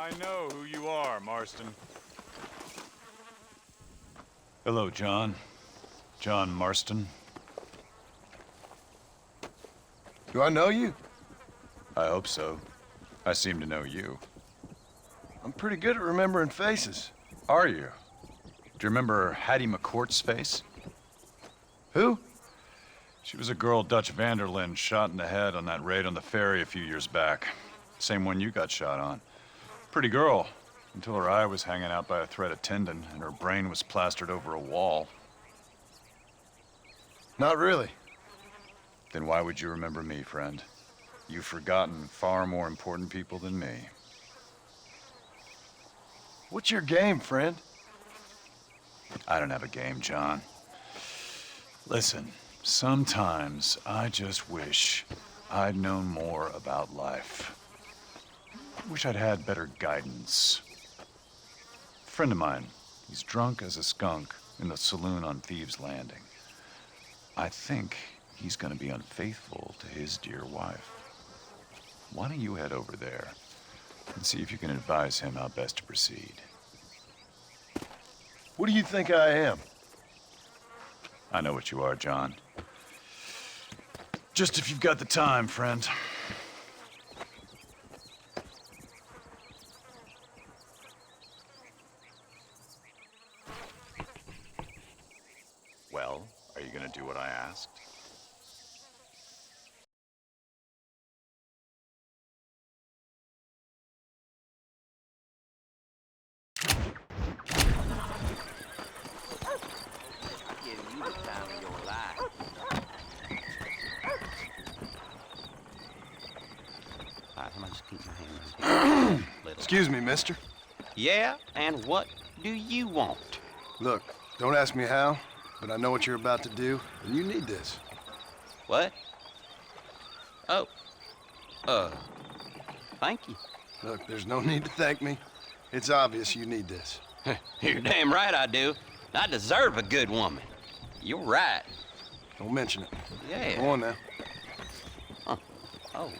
I know who you are, Marston. Hello, John. John Marston. Do I know you? I hope so. I seem to know you. I'm pretty good at remembering faces. Are you? Do you remember Hattie McCourt's face? Who? She was a girl Dutch Vanderlyn shot in the head on that raid on the ferry a few years back. Same one you got shot on. Pretty girl, until her eye was hanging out by a thread of tendon and her brain was plastered over a wall. Not really. Then why would you remember me, friend? You've forgotten far more important people than me. What's your game, friend? I don't have a game, John. Listen, sometimes I just wish I'd known more about life. Wish I'd had better guidance. A friend of mine, he's drunk as a skunk in the saloon on Thieves' Landing. I think he's gonna be unfaithful to his dear wife. Why don't you head over there and see if you can advise him how best to proceed? What do you think I am? I know what you are, John. Just if you've got the time, friend. Well, are you gonna do what I asked? Excuse me, mister. Yeah, and what do you want? Look, don't ask me how, but I know what you're about to do, and you need this. What? Oh. Thank you. Look, there's no need to thank me. It's obvious you need this. You're damn right I do. I deserve a good woman. You're right. Don't mention it. Yeah. Go on now. Huh. Oh.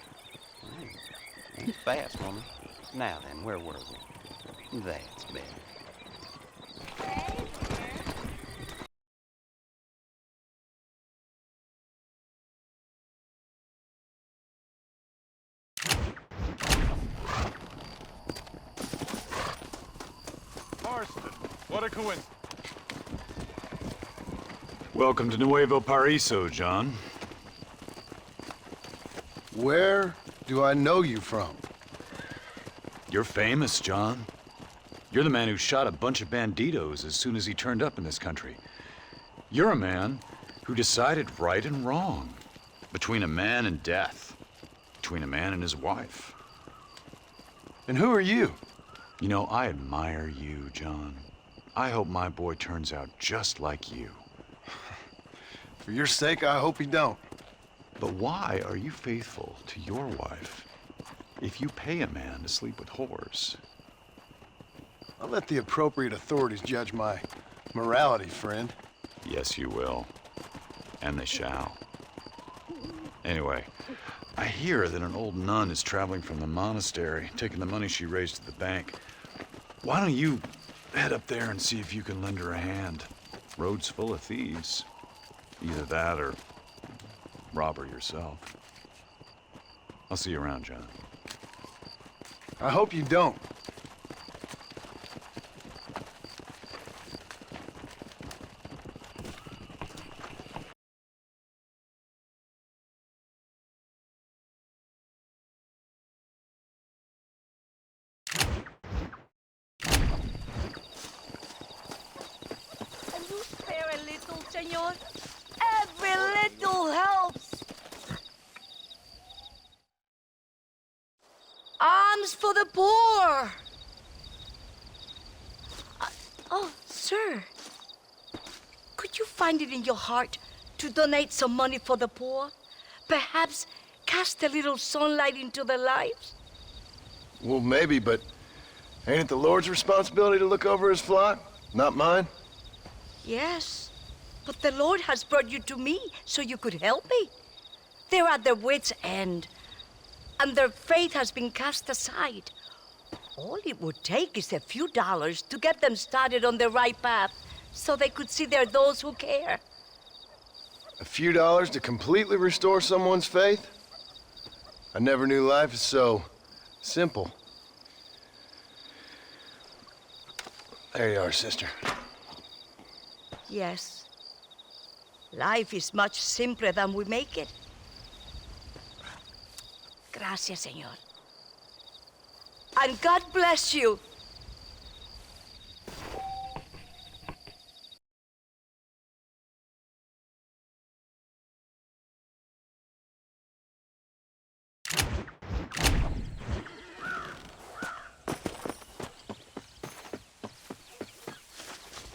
That's fast, woman. Now then, where were we? That's better. Marston, what a coincidence. Welcome to Nuevo Paraiso, John. Where do I know you from? You're famous, John. You're the man who shot a bunch of banditos as soon as he turned up in this country. You're a man who decided right and wrong, between a man and death, between a man and his wife. And who are you? You know, I admire you, John. I hope my boy turns out just like you. For your sake, I hope he don't. But why are you faithful to your wife if you pay a man to sleep with whores? I'll let the appropriate authorities judge my morality, friend. Yes, you will. And they shall. Anyway, I hear that an old nun is traveling from the monastery, taking the money she raised to the bank. Why don't you head up there and see if you can lend her a hand? Road's full of thieves. Either that or rob her yourself. I'll see you around, John. I hope you don't. Señor. Every little helps. Alms for the poor. Oh, sir. Could you find it in your heart to donate some money for the poor? Perhaps cast a little sunlight into their lives? Well, maybe, but ain't it the Lord's responsibility to look over his flock? Not mine? Yes, but the Lord has brought you to me so you could help me. They're at their wits' end, and their faith has been cast aside. All it would take is a few dollars to get them started on the right path so they could see they're those who care. A few dollars to completely restore someone's faith? I never knew life is so simple. There you are, sister. Yes. Life is much simpler than we make it. Gracias, Señor. And God bless you.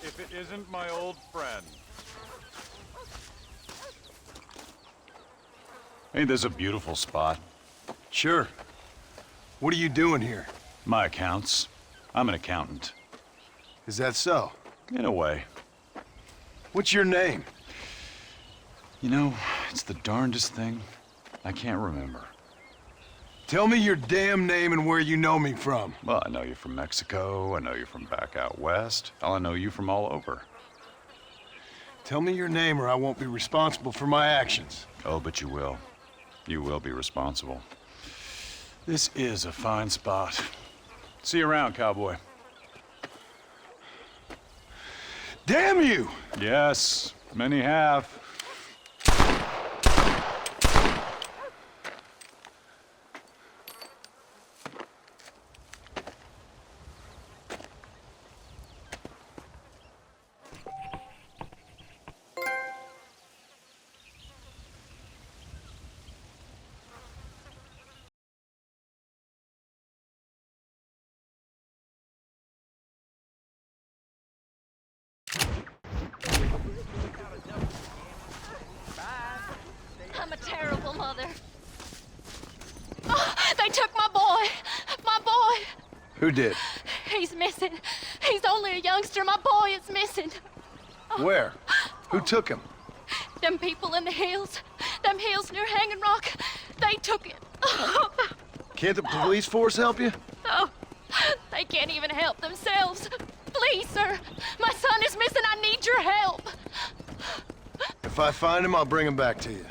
If it isn't my old friend. Ain't this a beautiful spot? Sure. What are you doing here? My accounts. I'm an accountant. Is that so? In a way. What's your name? You know, it's the darndest thing. I can't remember. Tell me your damn name and where you know me from. Well, I know you from Mexico. I know you from back out west. Hell, I know you from all over. Tell me your name or I won't be responsible for my actions. Oh, but you will. You will be responsible. This is a fine spot. See you around, cowboy. Damn you! Yes, many have. I'm a terrible mother. Oh, they took my boy. My boy. Who did? He's missing. He's only a youngster. My boy is missing. Where? Who took him? Them people in the hills. Them hills near Hanging Rock. They took it. Can't the police force help you? Oh, they can't even help themselves. Please, sir. My son is missing. I need your help. If I find him, I'll bring him back to you.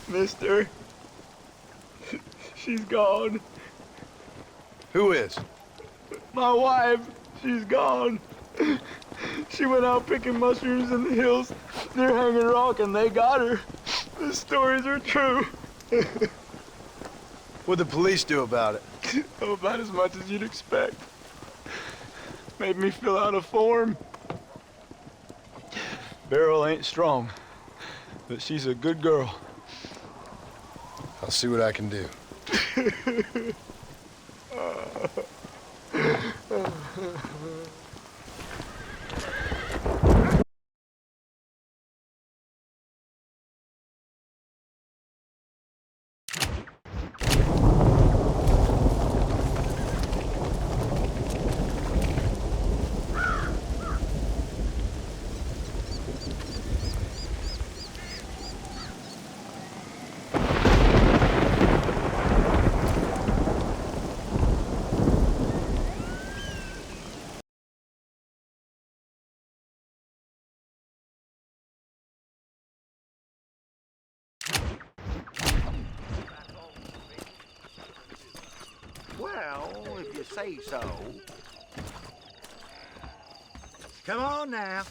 Mister, she's gone. Who is? My wife, she's gone. She went out picking mushrooms in the hills near Hanging Rock and they got her. The stories are true. What'd the police do about it? Oh, about as much as you'd expect. Made me fill out a form. Peril ain't strong, but she's a good girl. I'll see what I can do. Well, if you say so. Come on now.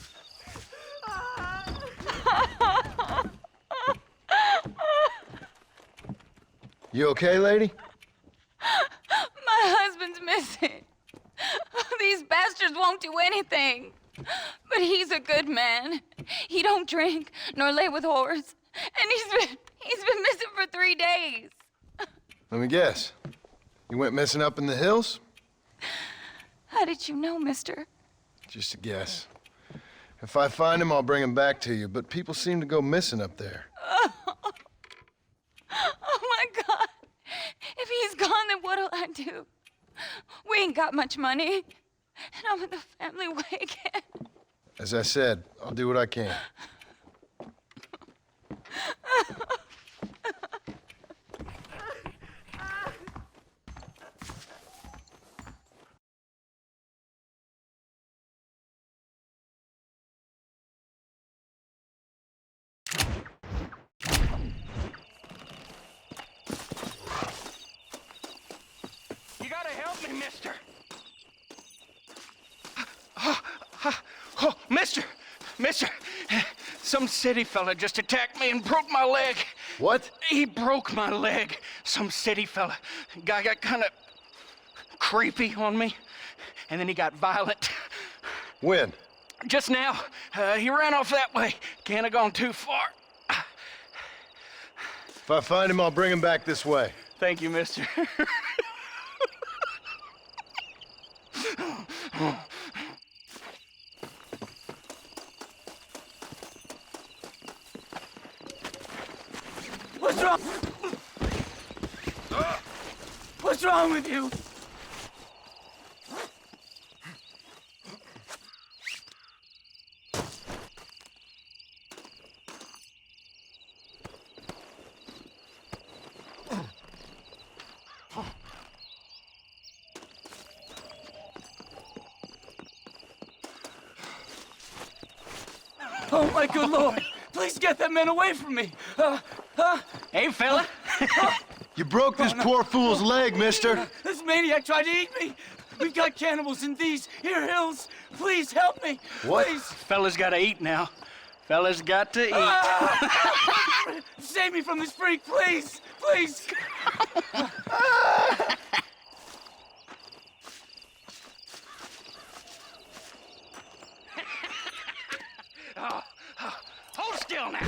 You okay, lady? My husband's missing. The These bastards won't do anything. But he's a good man. He don't drink nor lay with whores. And he's been missing for 3 days. Let me guess. You went missing up in the hills? How did you know, mister? Just a guess. If I find him, I'll bring him back to you, but people seem to go missing up there. Oh my God. If he's gone, then what'll I do? We ain't got much money. And I'm in the family way again. As I said, I'll do what I can. You gotta help me, mister. Mister, some city fella just attacked me and broke my leg. What? He broke my leg. Some city fella. Guy got kind of creepy on me, and then he got violent. When? Just now. He ran off that way. Can't have gone too far. If I find him, I'll bring him back this way. Thank you, mister. What's wrong? What's wrong with you? Oh, my good Lord. Please get that man away from me. Hey, fella. You broke this poor fool's leg, mister. This maniac tried to eat me. We've got cannibals in these here hills. Please help me. What? Please. Fella's gotta eat now. Fella's got to eat. Save me from this freak, please. Please. Hold still now.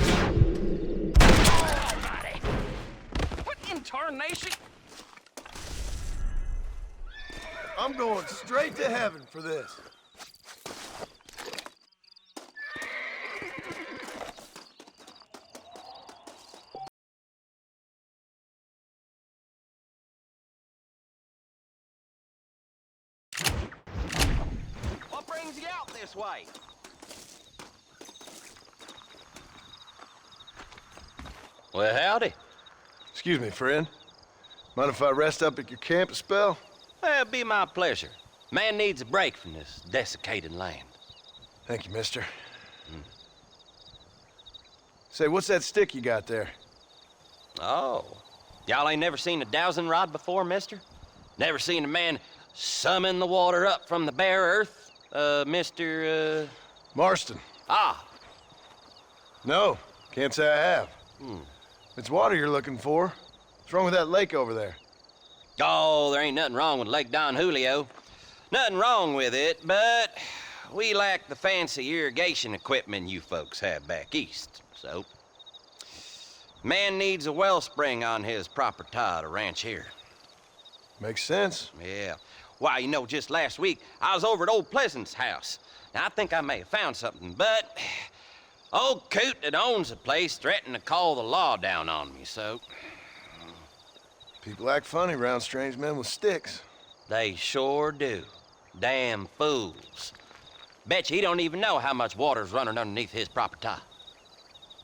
Alrighty. What in tarnation? I'm going straight to heaven for this. What brings you out this way? Well, howdy. Excuse me, friend. Mind if I rest up at your camp a spell? Well, it'd be my pleasure. Man needs a break from this desiccated land. Thank you, mister. Say, what's that stick you got there? Oh. Y'all ain't never seen a dowsing rod before, mister? Never seen a man summon the water up from the bare earth? Mr. Marston. Ah. No, can't say I have. It's water you're looking for. What's wrong with that lake over there? Oh, there ain't nothing wrong with Lake Don Julio. Nothing wrong with it, but we lack the fancy irrigation equipment you folks have back east, so... Man needs a wellspring on his property to ranch here. Makes sense. Yeah. Why, you know, just last week, I was over at old Pleasant's house. Now, I think I may have found something, but... Old coot that owns the place threatened to call the law down on me, so... People act funny around strange men with sticks. They sure do. Damn fools. Bet you he don't even know how much water's running underneath his property.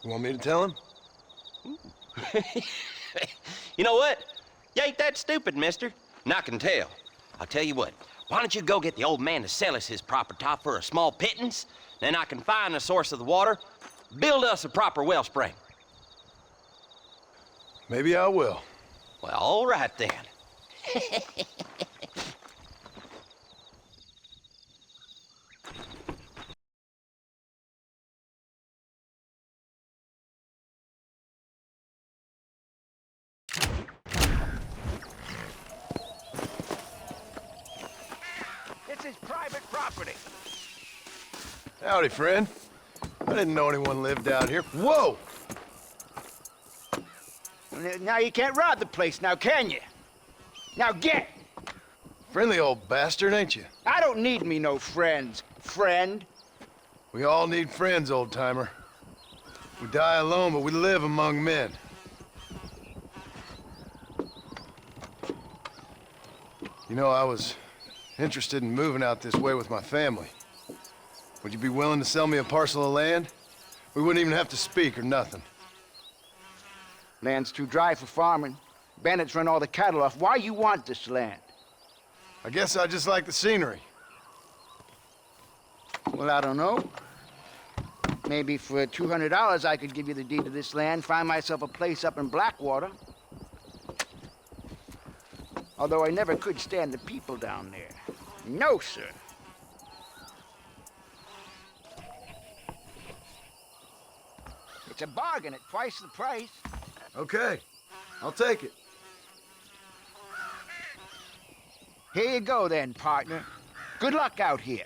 You want me to tell him? You know what? You ain't that stupid, mister. And I can tell. I'll tell you what. Why don't you go get the old man to sell us his property for a small pittance? Then I can find the source of the water, build us a proper wellspring. Maybe I will. Well, all right then. It's his private private property. Howdy, friend. I didn't know anyone lived out here. Whoa! Now you can't rob the place now, can you? Now get! Friendly old bastard, ain't you? I don't need me no friends, friend. We all need friends, old-timer. We die alone, but we live among men. You know, I was interested in moving out this way with my family. Would you be willing to sell me a parcel of land? We wouldn't even have to speak or nothing. Land's too dry for farming. Bandits run all the cattle off. Why you want this land? I guess I just like the scenery. Well, I don't know. Maybe for $200 I could give you the deed to this land, find myself a place up in Blackwater. Although I never could stand the people down there. No, sir. It's a bargain at twice the price. Okay, I'll take it. Here you go then, partner. Good luck out here.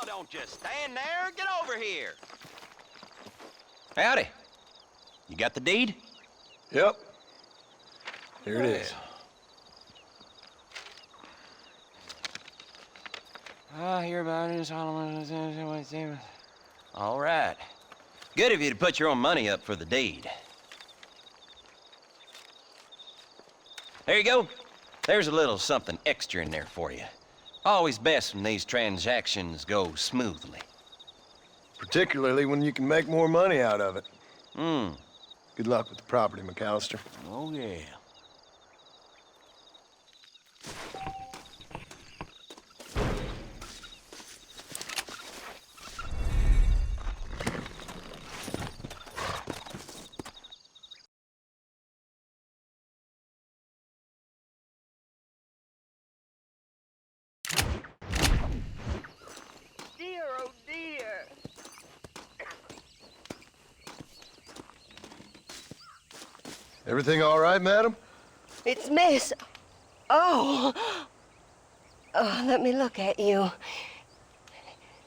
Don't just stand there. Get over here. Howdy. You got the deed? Yep. Here it is. I hear about it. All right. Good of you to put your own money up for the deed. There you go. There's a little something extra in there for you. Always best when these transactions go smoothly. Particularly when you can make more money out of it. Hmm. Good luck with the property, McAllister. Oh, yeah. Oh dear. Everything all right, madam? It's Miss. Oh. Oh, let me look at you.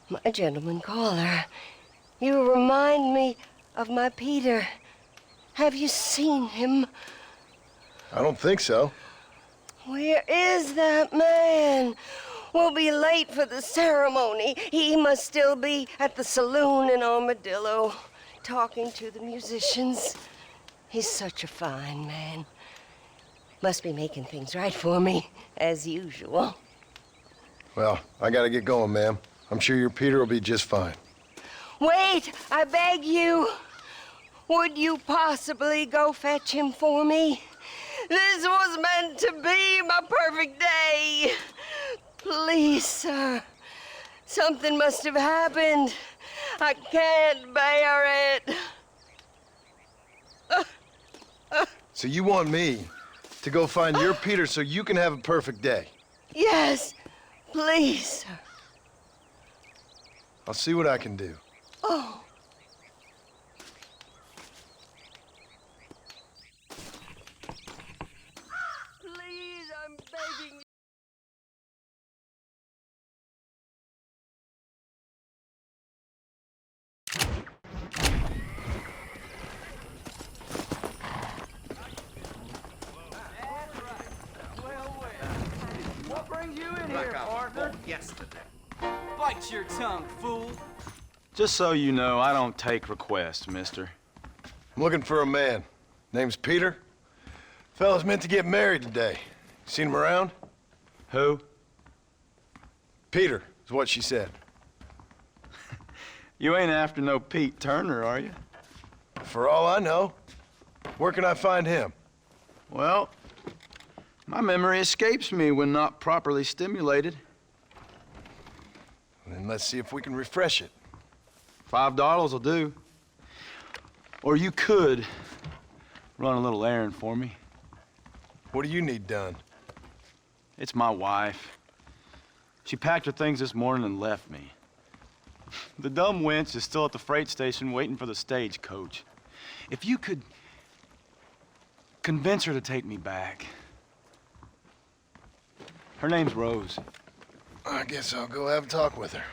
My gentleman caller. You remind me of my Peter. Have you seen him? I don't think so. Where is that man? We'll be late for the ceremony. He must still be at the saloon in Armadillo, talking to the musicians. He's such a fine man. Must be making things right for me, as usual. Well, I gotta get going, ma'am. I'm sure your Peter will be just fine. Wait, I beg you. Would you possibly go fetch him for me? This was meant to be my perfect day. Please, sir. Something must have happened. I can't bear it. So you want me to go find your Peter so you can have a perfect day? Yes, please, sir. I'll see what I can do. Oh. Please, I'm begging you. What brings you in here, partner? Yesterday. Bite your tongue, fool. Just so you know, I don't take requests, mister. I'm looking for a man. Name's Peter. Fella's meant to get married today. Seen him around? Who? Peter is what she said. You ain't after no Pete Turner, are you? For all I know. Where can I find him? Well, my memory escapes me when not properly stimulated. Then let's see if we can refresh it. $5 will do. Or you could run a little errand for me. What do you need done? It's my wife. She packed her things this morning and left me. The dumb wench is still at the freight station waiting for the stagecoach. If you could convince her to take me back. Her name's Rose. I guess I'll go have a talk with her.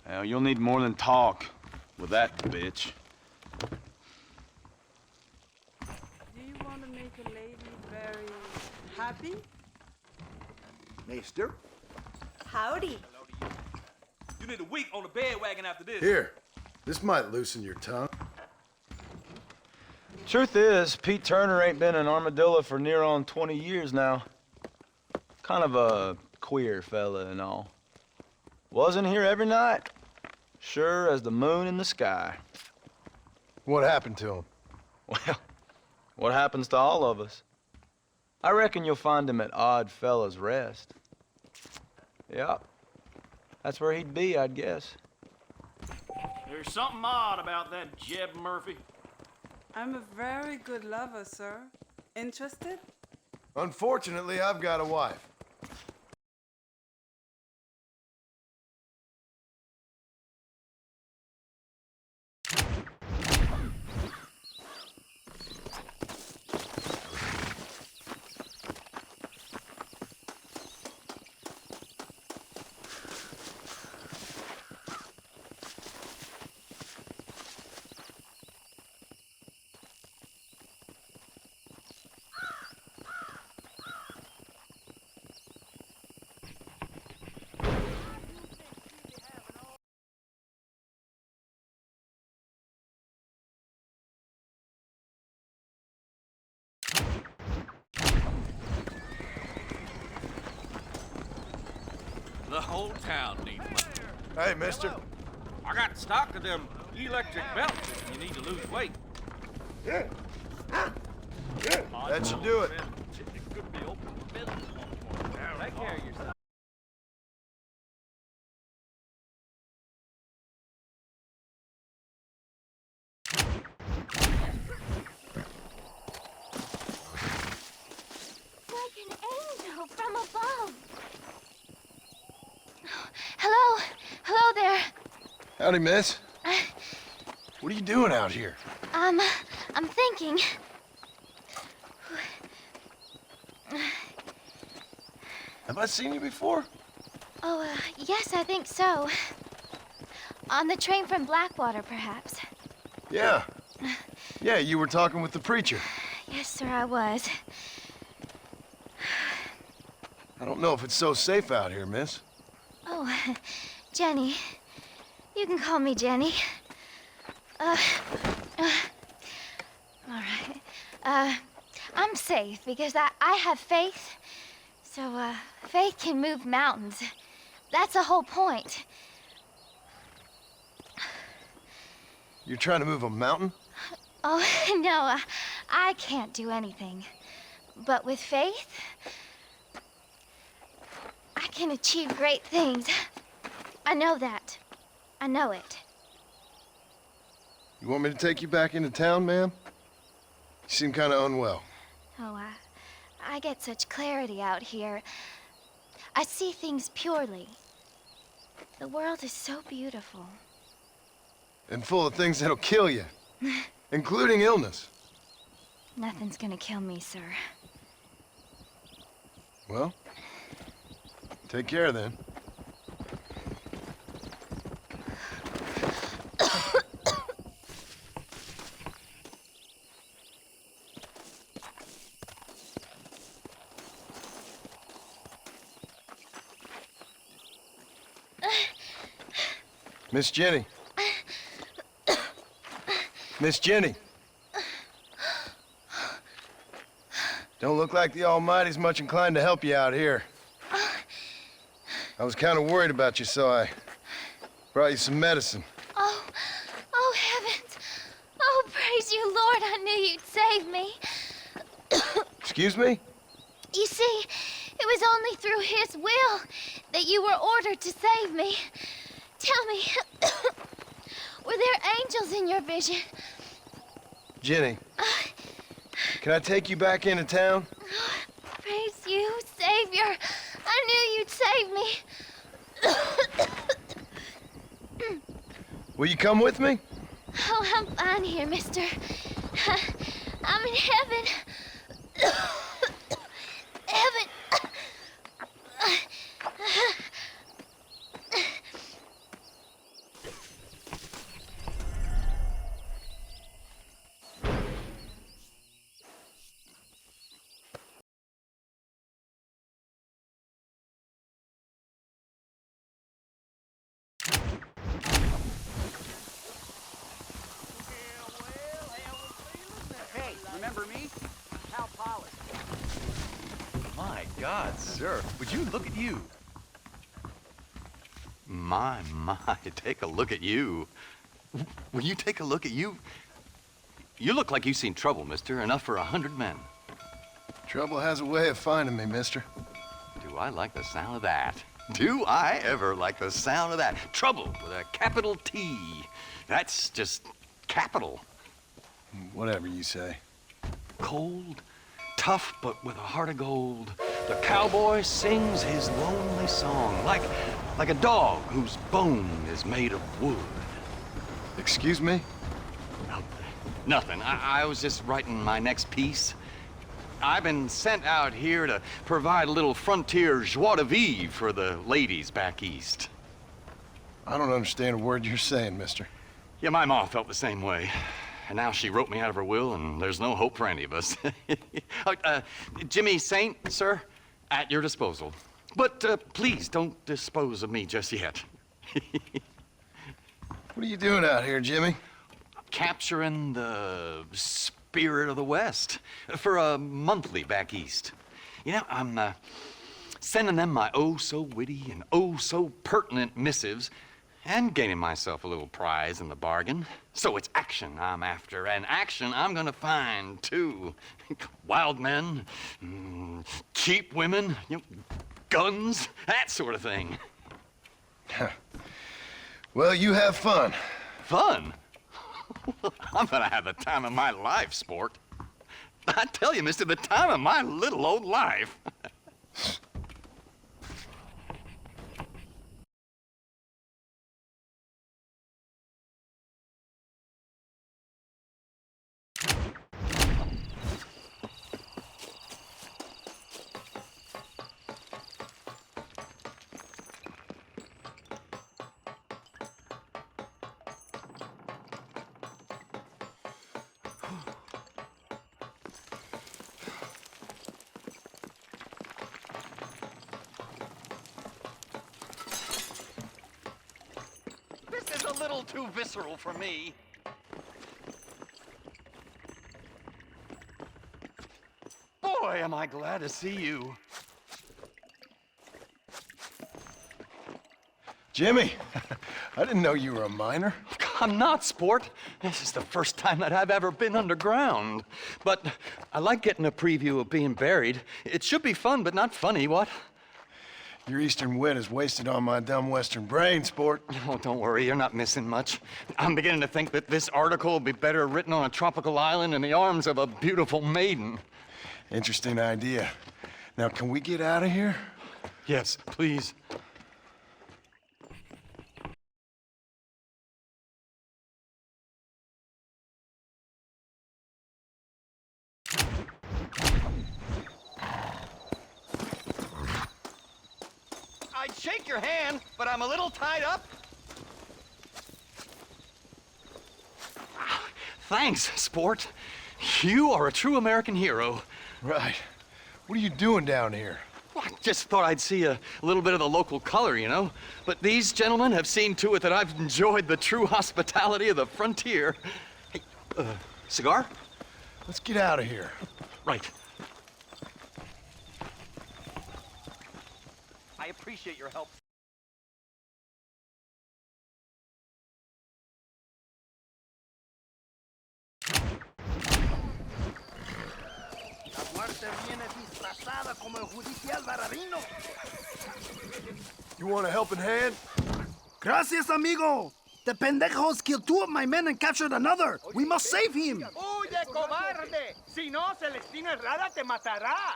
Well, you'll need more than talk with that bitch. Do you want to make a lady very happy? Mister? Howdy. You need a week on the bed wagon after this. Here, this might loosen your tongue. Truth is, Pete Turner ain't been an armadillo for near on 20 years now. Kind of a queer fella and all. Wasn't here every night. Sure as the moon in the sky. What happened to him? Well, what happens to all of us? I reckon you'll find him at Odd Fella's Rest. Yep. That's where he'd be, I'd guess. There's something odd about that Jeb Murphy. I'm a very good lover, sir. Interested? Unfortunately, I've got a wife. The whole town needs money. Hey, mister. Hello. I got stock of them electric belts if you need to lose weight. That should do it. It could be open for business once more. Take care of yourself. Like an angel from above. Hello? Hello there. Howdy, miss. What are you doing out here? I'm thinking. Have I seen you before? Oh, yes, I think so. On the train from Blackwater, perhaps. Yeah. Yeah, you were talking with the preacher. Yes, sir, I was. I don't know if it's so safe out here, miss. Oh, Jenny. You can call me Jenny. All right. I'm safe because I have faith. So, faith can move mountains. That's the whole point. You're trying to move a mountain? Oh, no, I can't do anything. But with faith, I can achieve great things. I know that. I know it. You want me to take you back into town, ma'am? You seem kind of unwell. Oh, I get such clarity out here. I see things purely. The world is so beautiful. And full of things that'll kill you, including illness. Nothing's gonna kill me, sir. Well, take care then. Miss Jenny. Miss Jenny. Don't look like the Almighty's much inclined to help you out here. I was kind of worried about you, so I brought you some medicine. Oh, heavens. Oh, praise you, Lord. I knew you'd save me. Excuse me? You see, it was only through his will that you were ordered to save me. Tell me, were there angels in your vision? Jenny, can I take you back into town? Praise you, Savior. I knew you'd save me. Will you come with me? Oh, I'm fine here, mister. I'm in heaven. Heaven. Hey, remember me? How polished. My God, sir, would you look at you? My, take a look at you. Will you take a look at you? You look like you've seen trouble, mister. Enough for 100 men. Trouble has a way of finding me, mister. Do I like the sound of that? Do I ever like the sound of that? Trouble with a capital T. That's just capital. Whatever you say. Cold, tough, but with a heart of gold. The cowboy sings his lonely song like a dog whose bone is made of wood. Excuse me? Nothing. I was just writing my next piece. I've been sent out here to provide a little frontier joie de vivre for the ladies back east. I don't understand a word you're saying, mister. Yeah, my ma felt the same way. And now she wrote me out of her will, and there's no hope for any of us. Jimmy Saint, sir, at your disposal. But please don't dispose of me just yet. What are you doing out here, Jimmy? Capturing the spirit of the West for a monthly back east. You know, I'm sending them my oh-so-witty and oh-so-pertinent missives and gaining myself a little prize in the bargain. So it's action I'm after, and action I'm gonna find, too. Wild men, cheap women, you know, guns, that sort of thing. Well, you have fun. Fun? I'm gonna have the time of my life, sport. I tell you, mister, the time of my little old life. This is a little too visceral for me. Boy, am I glad to see you. Jimmy, I didn't know you were a miner. I'm not, sport. This is the first time that I've ever been underground. But I like getting a preview of being buried. It should be fun, but not funny, what? Your eastern wit is wasted on my dumb western brain, sport. Oh, don't worry, you're not missing much. I'm beginning to think that this article will be better written on a tropical island in the arms of a beautiful maiden. Interesting idea. Now, can we get out of here? Yes, please. I'd shake your hand, but I'm a little tied up. Thanks, sport. You are a true American hero. Right. What are you doing down here? Well, I just thought I'd see a little bit of the local color, you know. But these gentlemen have seen to it that I've enjoyed the true hospitality of the frontier. Hey, cigar? Let's get out of here. Right. I appreciate your help. You want a helping hand? Gracias, amigo. The pendejos killed 2 of my men and captured another. We must save him. ¡Huye, cobarde! Si no, Celestina Herrada te matará.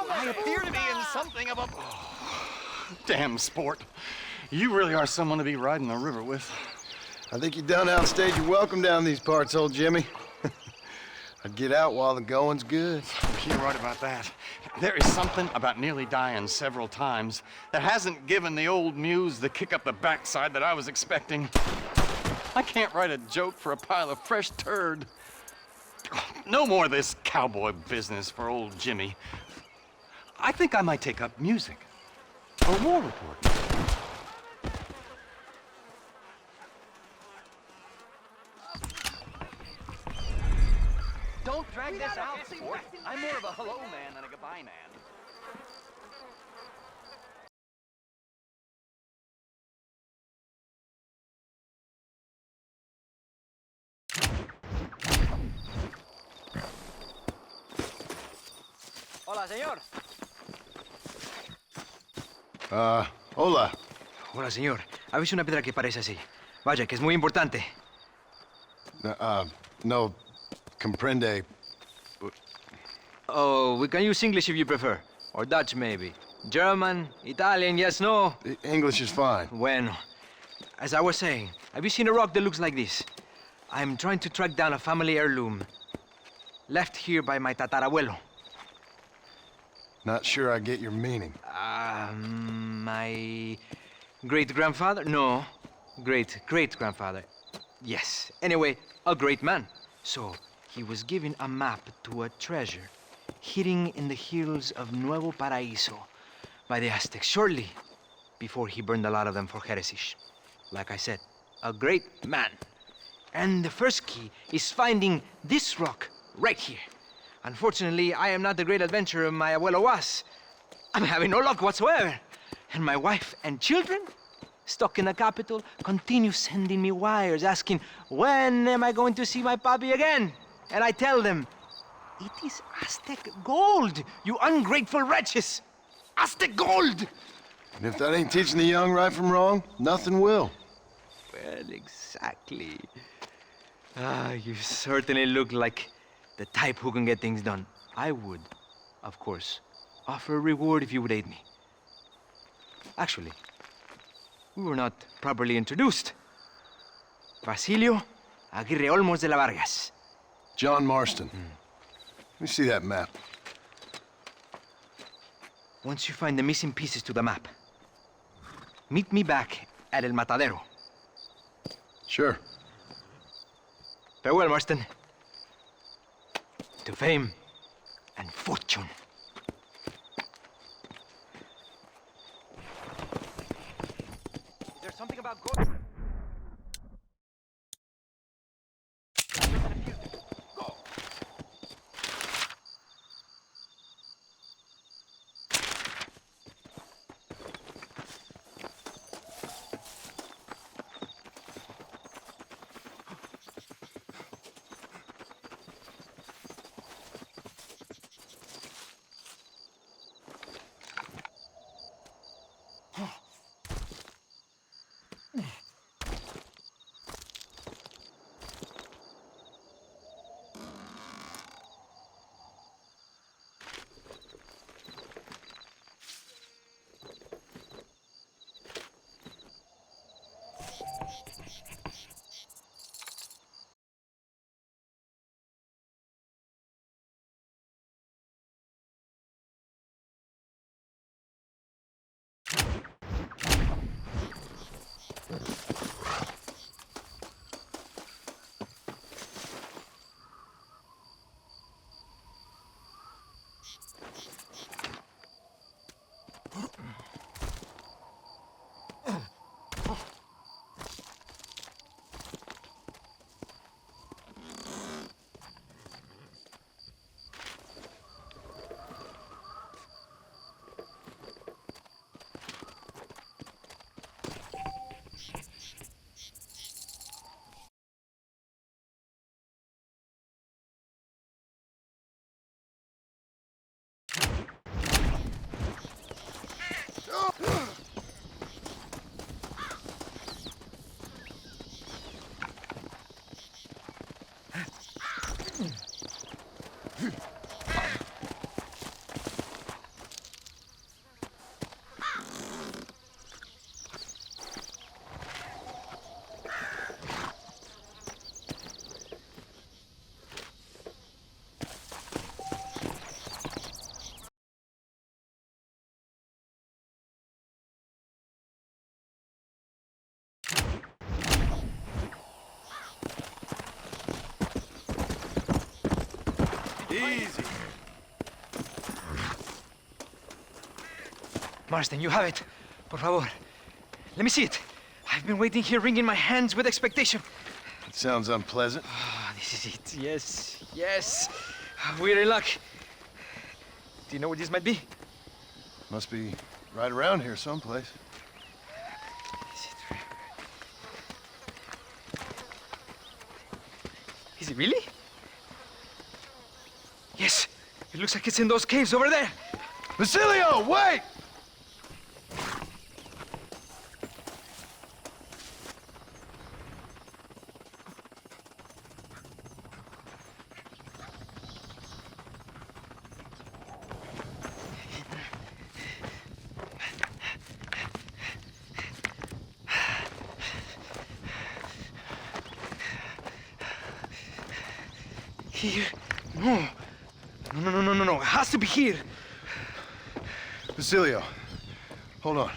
I appear to be in something of a... Damn sport. You really are someone to be riding the river with. I think you done outstayed your welcome down these parts, old Jimmy. I'd get out while the going's good. You're right about that. There is something about nearly dying several times that hasn't given the old muse the kick up the backside that I was expecting. I can't write a joke for a pile of fresh turd. No more of this cowboy business for old Jimmy. I think I might take up music or war reporting. Don't drag this out, sport. I'm more of a hello man than a goodbye man. Hola, señor. Hola. Hola, señor. ¿Ha visto una piedra que parece así? Vaya, que es muy importante. No, comprende. Oh, we can use English if you prefer. Or Dutch, maybe. German, Italian, yes, no? English is fine. Bueno. As I was saying, have you seen a rock that looks like this? I'm trying to track down a family heirloom. Left here by my tatarabuelo. Not sure I get your meaning. My great-grandfather? No. Great-great-grandfather. Yes. Anyway, a great man. So, he was given a map to a treasure hidden in the hills of Nuevo Paraíso by the Aztecs shortly before he burned a lot of them for heresy. Like I said, a great man. And the first key is finding this rock right here. Unfortunately, I am not the great adventurer my abuelo was. I'm having no luck whatsoever. And my wife and children, stuck in the capital, continue sending me wires asking, when am I going to see my papi again? And I tell them, it is Aztec Gold, you ungrateful wretches! Aztec Gold! And if that ain't teaching the young right from wrong, nothing will. Well, exactly. You certainly look like the type who can get things done. I would, of course, offer a reward if you would aid me. Actually, we were not properly introduced. Basilio Aguirre Olmos de la Vargas. John Marston. Let me see that map. Once you find the missing pieces to the map, meet me back at El Matadero. Sure. Farewell, Marston. To fame and fortune. Is there something about gold? Easy. Marston, you have it. Por favor. Let me see it. I've been waiting here, wringing my hands with expectation. It sounds unpleasant. Ah, this is it. Yes, yes. We're in luck. Do you know where this might be? Must be right around here someplace. Is it really? Yes. It looks like it's in those caves over there. Basilio, wait! Here? No. No. It has to be here. Basilio, hold on.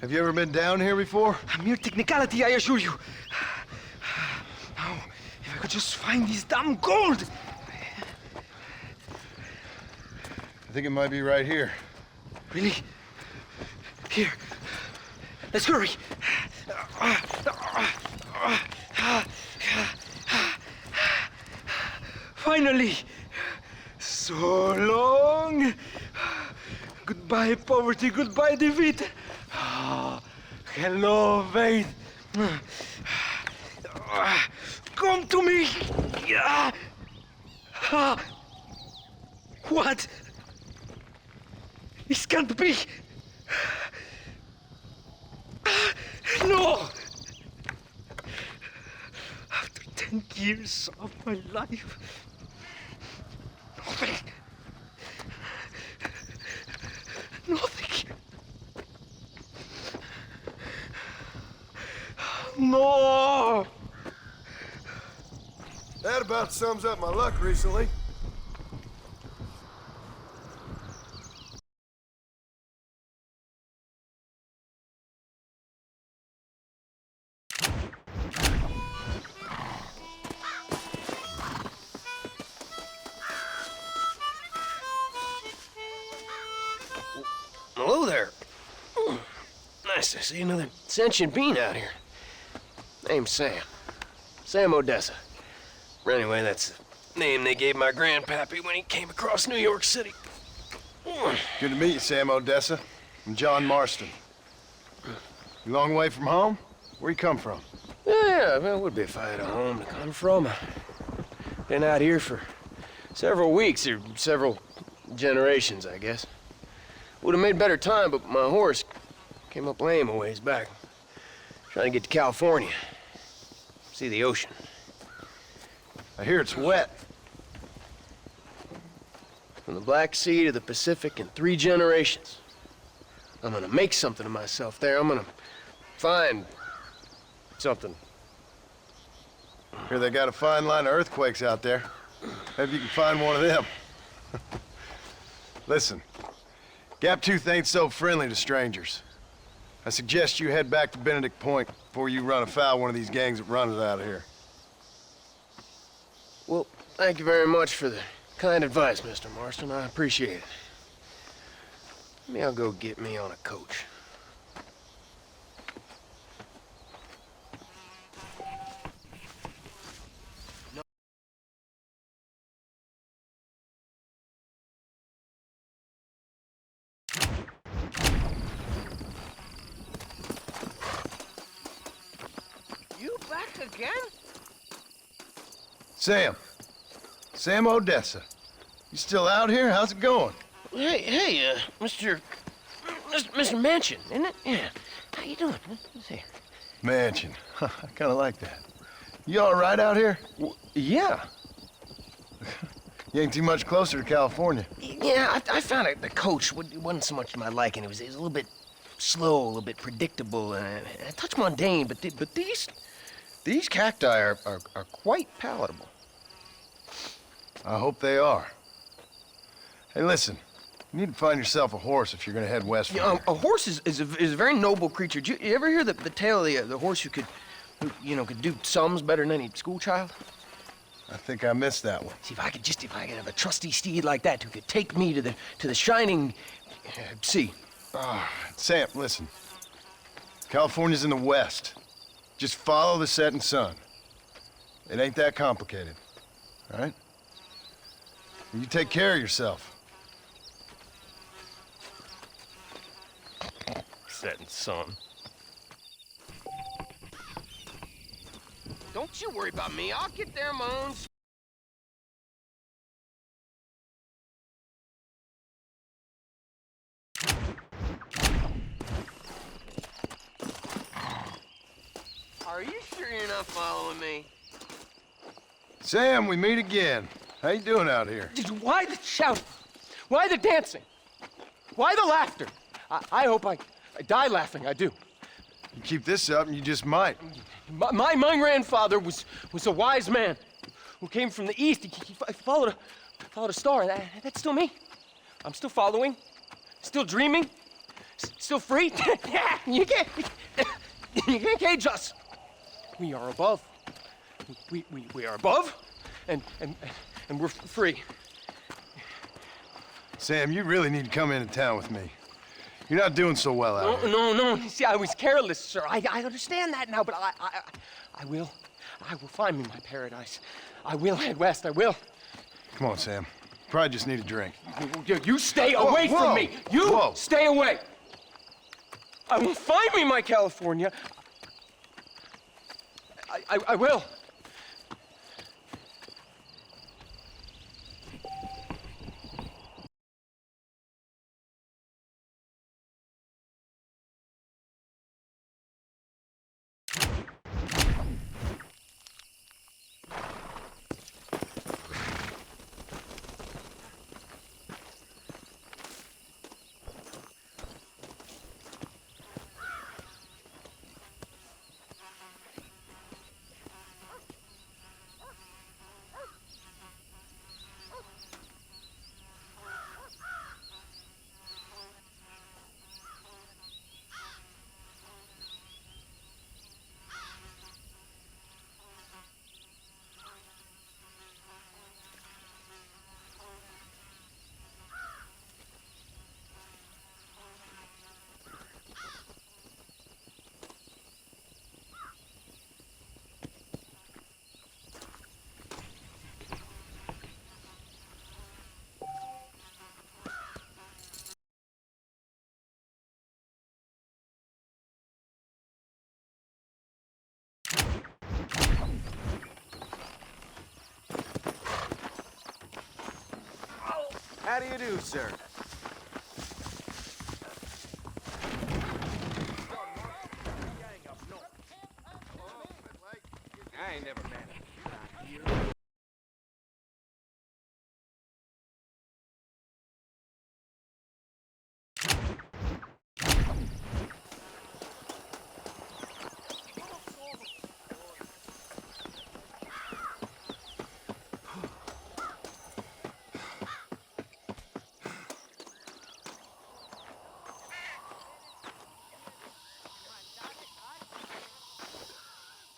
Have you ever been down here before? A mere technicality, I assure you. Now, if I could just find this damn gold. I think it might be right here. Really? Here. Let's hurry. Finally! So long! Goodbye, poverty, goodbye, defeat! Hello, faith! Come to me! What? This can't be! No! After 10 years of my life, nothing. No! That about sums up my luck recently. Hello there. Nice to see another sentient being out here. Name's Sam. Sam Odessa. Anyway, that's the name they gave my grandpappy when he came across New York City. Good to meet you, Sam Odessa. I'm John Marston. You long way from home? Where you come from? Yeah, well, it would be if I had a home to come from. I've been out here for several weeks, or several generations, I guess. Would have made better time, but my horse came up lame a ways back. Trying to get to California. See the ocean. I hear it's wet. From the Black Sea to the Pacific in 3 generations. I'm gonna make something of myself there. I'm gonna find something. Hear they got a fine line of earthquakes out there. Maybe you can find one of them. Listen, Gaptooth ain't so friendly to strangers. I suggest you head back to Benedict Point before you run afoul one of these gangs that runs out of here. Well, thank you very much for the kind advice, Mr. Marston. I appreciate it. Maybe I'll go get me on a coach. You back again? Sam Odessa. You still out here? How's it going? Hey, Mr. Mansion, isn't it? Yeah. How you doing? Let's see. Mansion. I kind of like that. You all right out here? Yeah. You ain't too much closer to California. Yeah, I found it. The coach wasn't so much to my liking. It was a little bit slow, a little bit predictable, and a touch mundane. But these cacti are quite palatable. I hope they are. Hey, listen. You need to find yourself a horse if you're gonna head west. Yeah, a horse is a very noble creature. Did you ever hear the tale of the horse who could do sums better than any schoolchild? I think I missed that one. See, if I could have a trusty steed like that who could take me to the shining sea. Sam, listen. California's in the west. Just follow the setting sun. It ain't that complicated, all right? You take care of yourself. Setting sun. Don't you worry about me. I'll get there, Moans. Are you sure you're not following me? Sam, we meet again. How you doing out here? Why the shouting? Why the dancing? Why the laughter? I hope I die laughing, I do. You keep this up and you just might. My grandfather was a wise man who came from the east. He followed a star, and that's still me. I'm still following, still dreaming, still free. You can't cage us. We are above. We are above, and we're free. Sam, you really need to come into town with me. You're not doing so well out here. No. See, I was careless, sir. I understand that now, but I will find me my paradise. I will head west. I will. Come on, Sam. Probably just need a drink. You stay away from me. You stay away. I will find me my California. I will. How do you do, sir? I ain't never met him.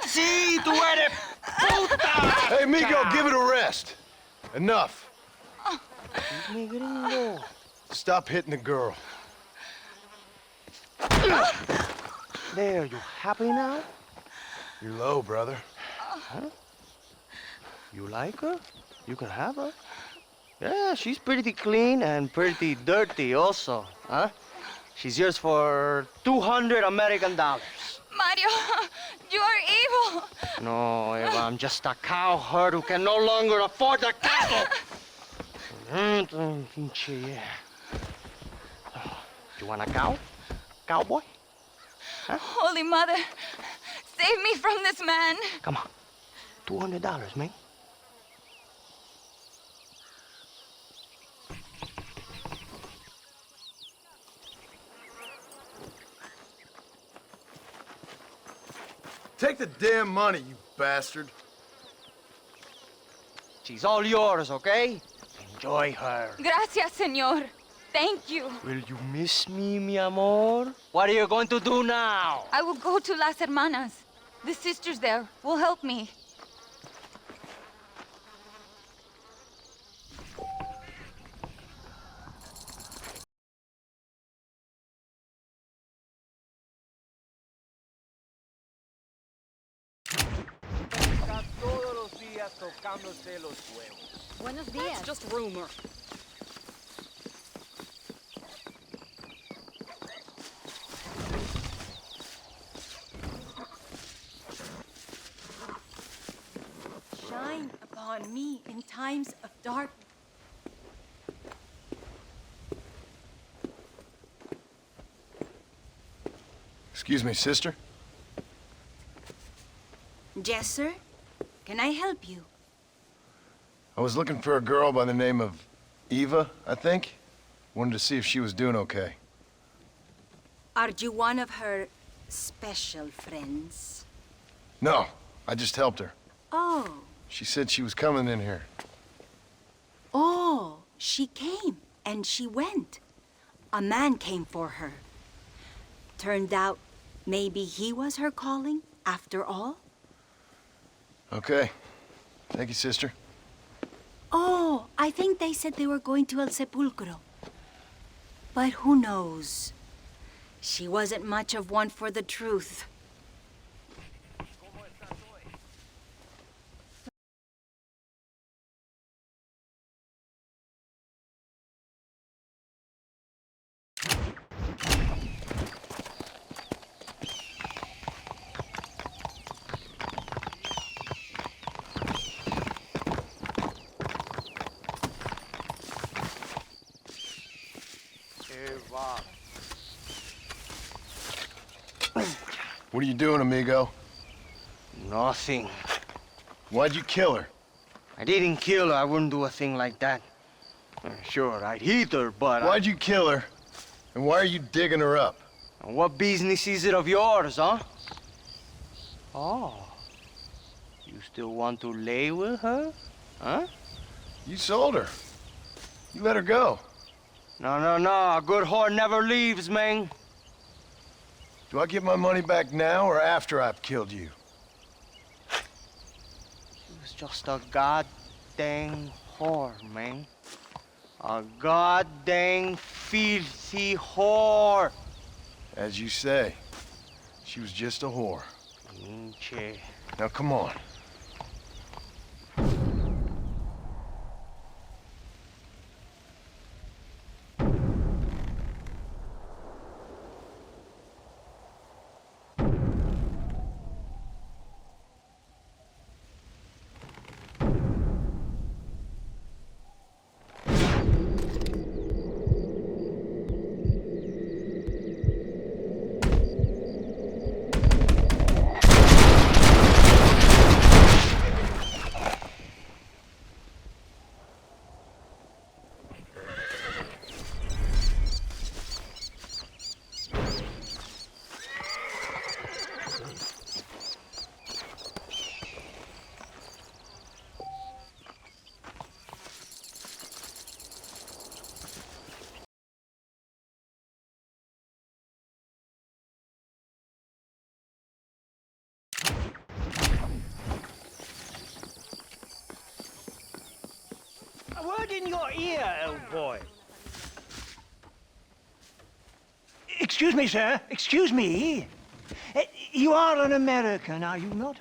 Sí, tú eres puta! Hey, Migo, give it a rest. Enough. Stop hitting the girl. There, you happy now? You're low, brother. Huh? You like her? You can have her. Yeah, she's pretty clean and pretty dirty also, huh? She's yours for 200 American dollars. Mario, you are evil. No, Eva, I'm just a cowherd who can no longer afford the cattle. You want a cow? Cowboy? Huh? Holy Mother, save me from this man. Come on. $200, man. Take the damn money, you bastard. She's all yours, okay? Enjoy her. Gracias, señor. Thank you. Will you miss me, mi amor? What are you going to do now? I will go to Las Hermanas. The sisters there will help me. Buenos días. That's just rumor. Shine upon me in times of darkness. Excuse me, sister? Yes, sir? Can I help you? I was looking for a girl by the name of Eva, I think. Wanted to see if she was doing okay. Are you one of her special friends? No, I just helped her. Oh. She said she was coming in here. Oh, she came and she went. A man came for her. Turned out maybe he was her calling after all. Okay. Thank you, sister. Oh, I think they said they were going to El Sepulcro. But who knows? She wasn't much of one for the truth. What are you doing, amigo? Nothing. Why'd you kill her? I didn't kill her. I wouldn't do a thing like that. Sure, I'd hit her, but Why'd you kill her? And why are you digging her up? And what business is it of yours, huh? Oh. You still want to lay with her? Huh? You sold her. You let her go. No. A good whore never leaves, man. Do I get my money back now or after I've killed you? She was just a goddamn whore, man. A goddamn filthy whore. As you say, she was just a whore. Pinche. Now come on. A word in your ear, old boy. Excuse me, sir. Excuse me. You are an American, are you not?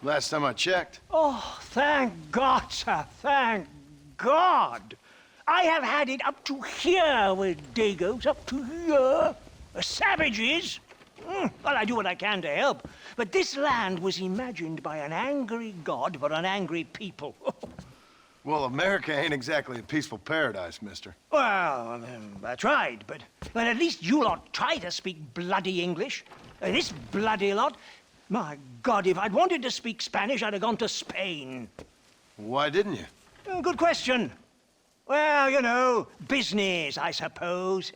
Last time I checked. Oh, thank God, sir. Thank God. I have had it up to here with Dagos, up to here. Savages. Well, I do what I can to help. But this land was imagined by an angry God for an angry people. Well, America ain't exactly a peaceful paradise, mister. Well, I tried, but at least you lot try to speak bloody English. This bloody lot, my God, if I'd wanted to speak Spanish, I'd have gone to Spain. Why didn't you? Good question. Well, you know, business, I suppose.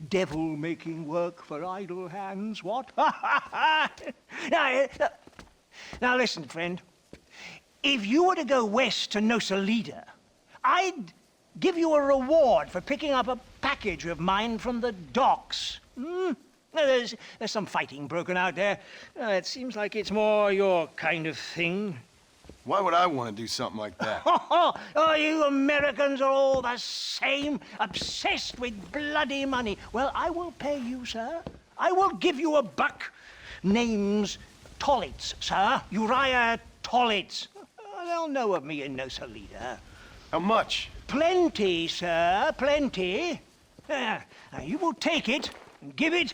Devil making work for idle hands, what? Now, Now listen, friend. If you were to go west to No Salida, I'd give you a reward for picking up a package of mine from the docks. There's some fighting broken out there. It seems like it's more your kind of thing. Why would I want to do something like that? Oh, you Americans are all the same, obsessed with bloody money. Well, I will pay you, sir. I will give you a buck. Name's Tollitz, sir. Uriah Tollitz. They'll know of me in No Salida. How much? Plenty, sir, plenty. Now, you will take it and give it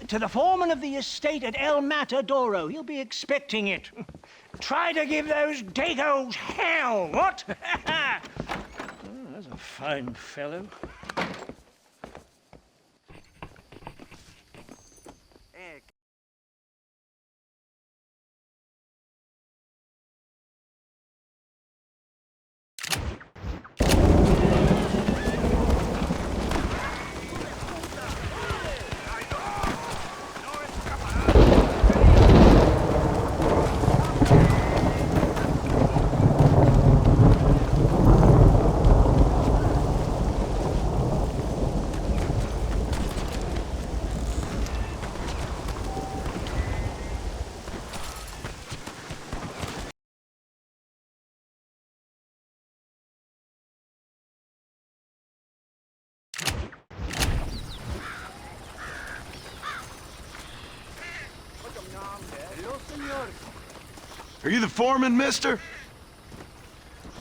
to the foreman of the estate at El Matadoro. He'll be expecting it. Try to give those Dagos hell, what? That's a fine fellow. Are you the foreman, mister?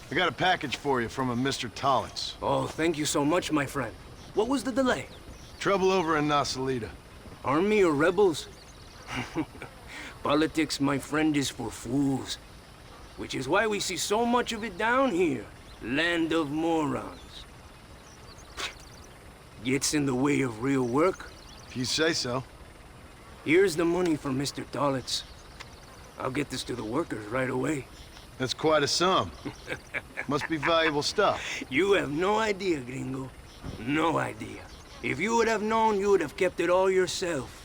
I got a package for you from a Mr. Tollitz. Oh, thank you so much, my friend. What was the delay? Trouble over in Nasalita. Army or rebels? Politics, my friend, is for fools. Which is why we see so much of it down here. Land of morons. Gets in the way of real work. If you say so. Here's the money for Mr. Tollitz. I'll get this to the workers right away. That's quite a sum. Must be valuable stuff. You have no idea, gringo. No idea. If you would have known, you would have kept it all yourself.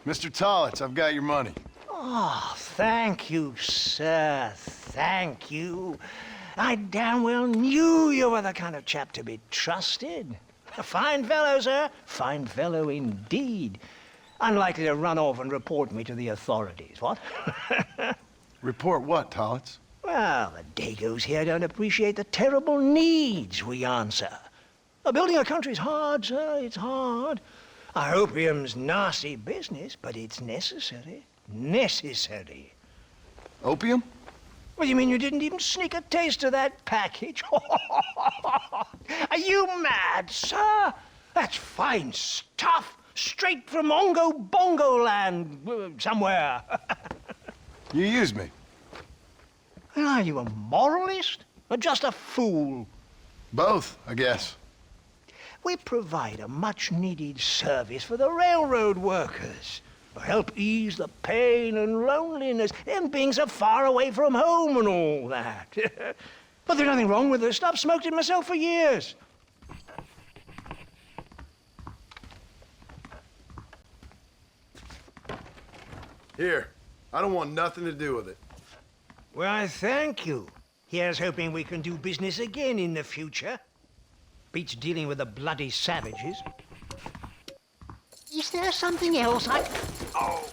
Mr. Tollitz, I've got your money. Oh, thank you, sir. Thank you. I damn well knew you were the kind of chap to be trusted. A fine fellow, sir. Fine fellow indeed. Unlikely to run off and report me to the authorities, what? Report what, Tollitz? Well, the Dagos here don't appreciate the terrible needs we answer. Building a country's hard, sir. It's hard. Our opium's nasty business, but it's necessary. Necessary. Opium? What do you mean you didn't even sneak a taste of that package? Are you mad, sir? That's fine stuff. Straight from Ongo Bongo land, somewhere. You used me. Are you a moralist or just a fool? Both, I guess. We provide a much-needed service for the railroad workers. Help ease the pain and loneliness, them being so far away from home and all that. But there's nothing wrong with the stuff. Smoked it myself for years. Here, I don't want nothing to do with it. Well, thank you. Here's hoping we can do business again in the future. Beats dealing with the bloody savages. Is there something else I... Oh!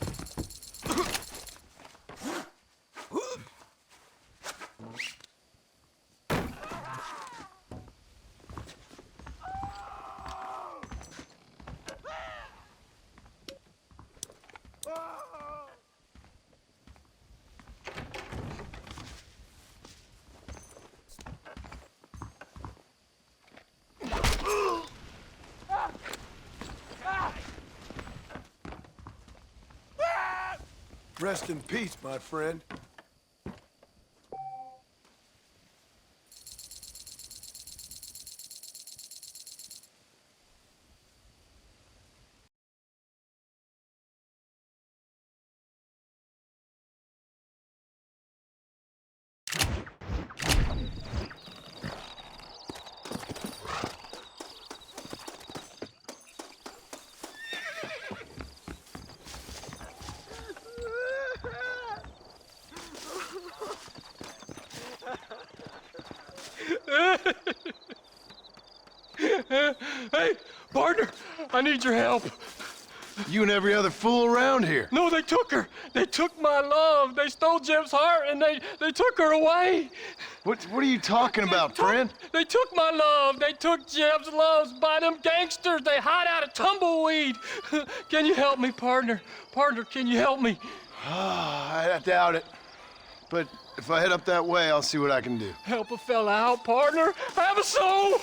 Rest in peace, my friend. Hey, partner, I need your help. You and every other fool around here. No, they took her. They took my love. They stole Jeb's heart and they took her away. What are you talking about, friend? They took my love. They took Jeb's loves by them gangsters. They hide out of tumbleweed. Can you help me, partner? Partner, can you help me? I doubt it. But if I head up that way, I'll see what I can do. Help a fella out, partner. Have a soul.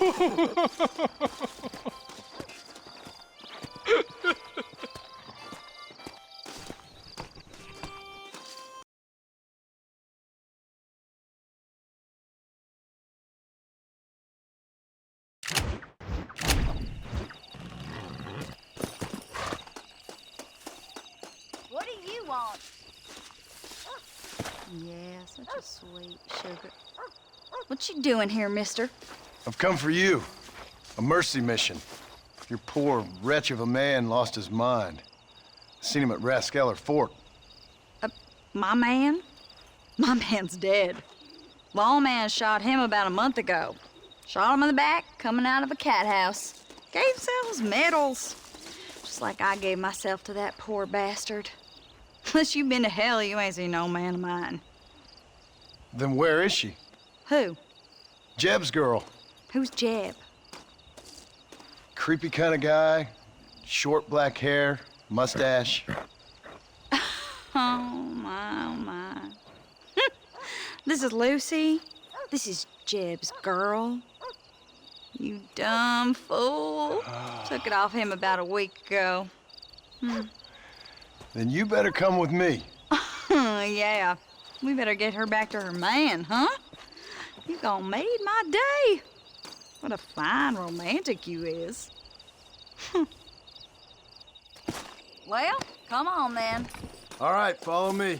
What do you want? Yeah, such a sweet sugar. What you doing here, mister? I've come for you. A mercy mission. Your poor wretch of a man lost his mind. Seen him at Raskeller Fort. My man? My man's dead. Lawman shot him about a month ago. Shot him in the back, coming out of a cat house. Gave themselves medals. Just like I gave myself to that poor bastard. Unless you've been to hell, you ain't seen no man of mine. Then where is she? Who? Jeb's girl. Who's Jeb? Creepy kind of guy. Short black hair, mustache. Oh, my, oh, my. This is Lucy. This is Jeb's girl. You dumb fool. Took it off him about a week ago. Then you better come with me. Yeah. We better get her back to her man, huh? You gonna made my day. What a fine romantic you is. Well, come on then. All right, follow me.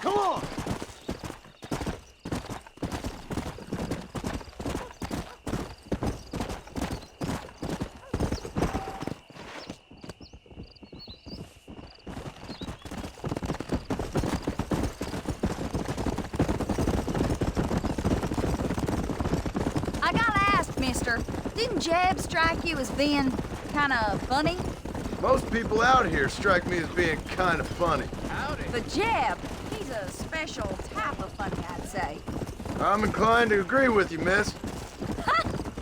Come on! Mister, didn't Jeb strike you as being kind of funny? Most people out here strike me as being kind of funny. But Jeb, he's a special type of funny, I'd say. I'm inclined to agree with you, miss.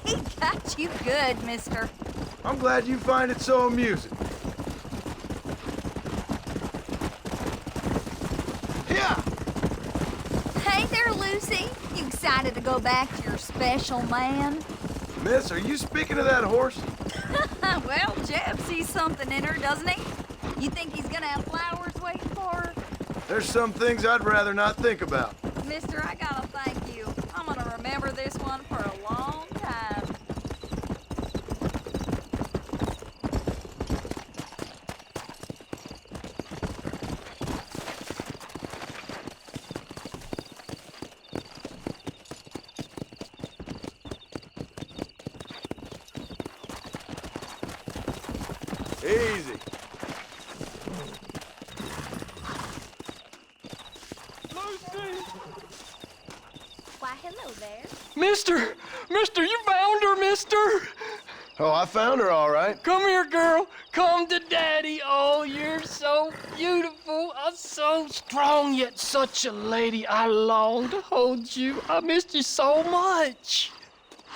He got you good, mister. I'm glad you find it so amusing. Yeah! Hey there, Lucy. You excited to go back to your special man? Miss, are you speaking of that horse? Well, Jeb sees something in her, doesn't he? You think he's gonna have flowers waiting for her? There's some things I'd rather not think about. Mister, I gotta thank you. I'm gonna remember this one for a long time. Easy. Why, hello there. Mister, you found her, mister. Oh, I found her all right. Come here, girl. Come to Daddy. Oh, you're so beautiful. So strong, yet such a lady. I long to hold you. I missed you so much.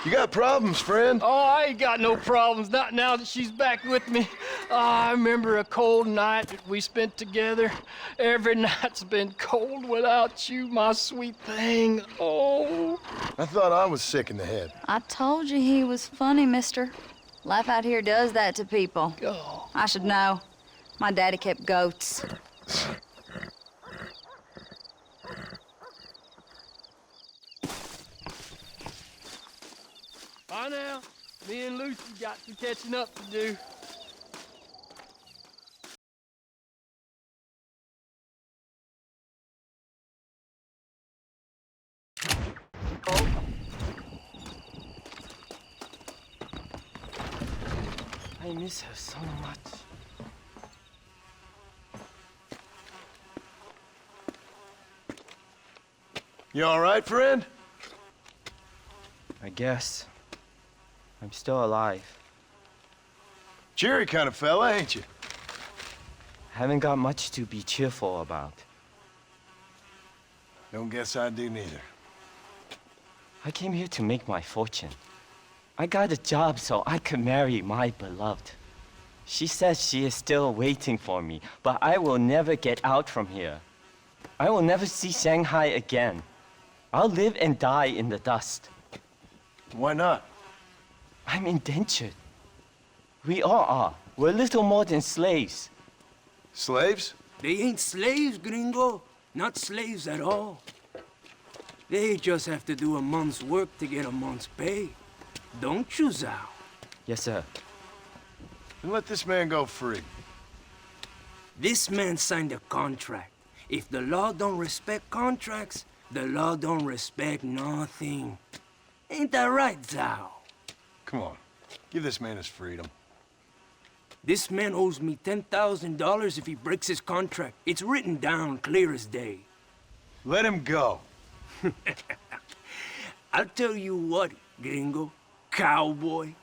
You got problems, friend? Oh, I ain't got no problems, not now that she's back with me. Oh, I remember a cold night that we spent together. Every night's been cold without you, my sweet thing. Oh. I thought I was sick in the head. I told you he was funny, mister. Life out here does that to people. Oh. I should know. My daddy kept goats. Bye now. Me and Lucy got some catching up to do. I miss her so much. You all right, friend? I guess. I'm still alive. Cheery kind of fella, ain't you? Haven't got much to be cheerful about. Don't guess I do neither. I came here to make my fortune. I got a job so I could marry my beloved. She says she is still waiting for me, but I will never get out from here. I will never see Shanghai again. I'll live and die in the dust. Why not? I'm indentured. We all are. We're little more than slaves. Slaves? They ain't slaves, gringo. Not slaves at all. They just have to do a month's work to get a month's pay. Don't you, Zhao? Yes, sir. Then let this man go free. This man signed a contract. If the law don't respect contracts, the law don't respect nothing. Ain't that right, Zhao? Come on. Give this man his freedom. This man owes me $10,000 if he breaks his contract. It's written down clear as day. Let him go. I'll tell you what, gringo, cowboy.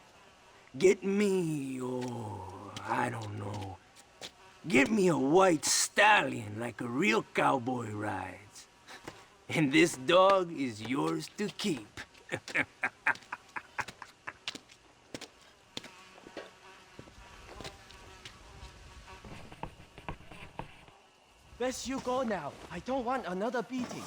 Get me, I don't know. Get me a white stallion like a real cowboy rides. And this dog is yours to keep. Best you go now. I don't want another beating.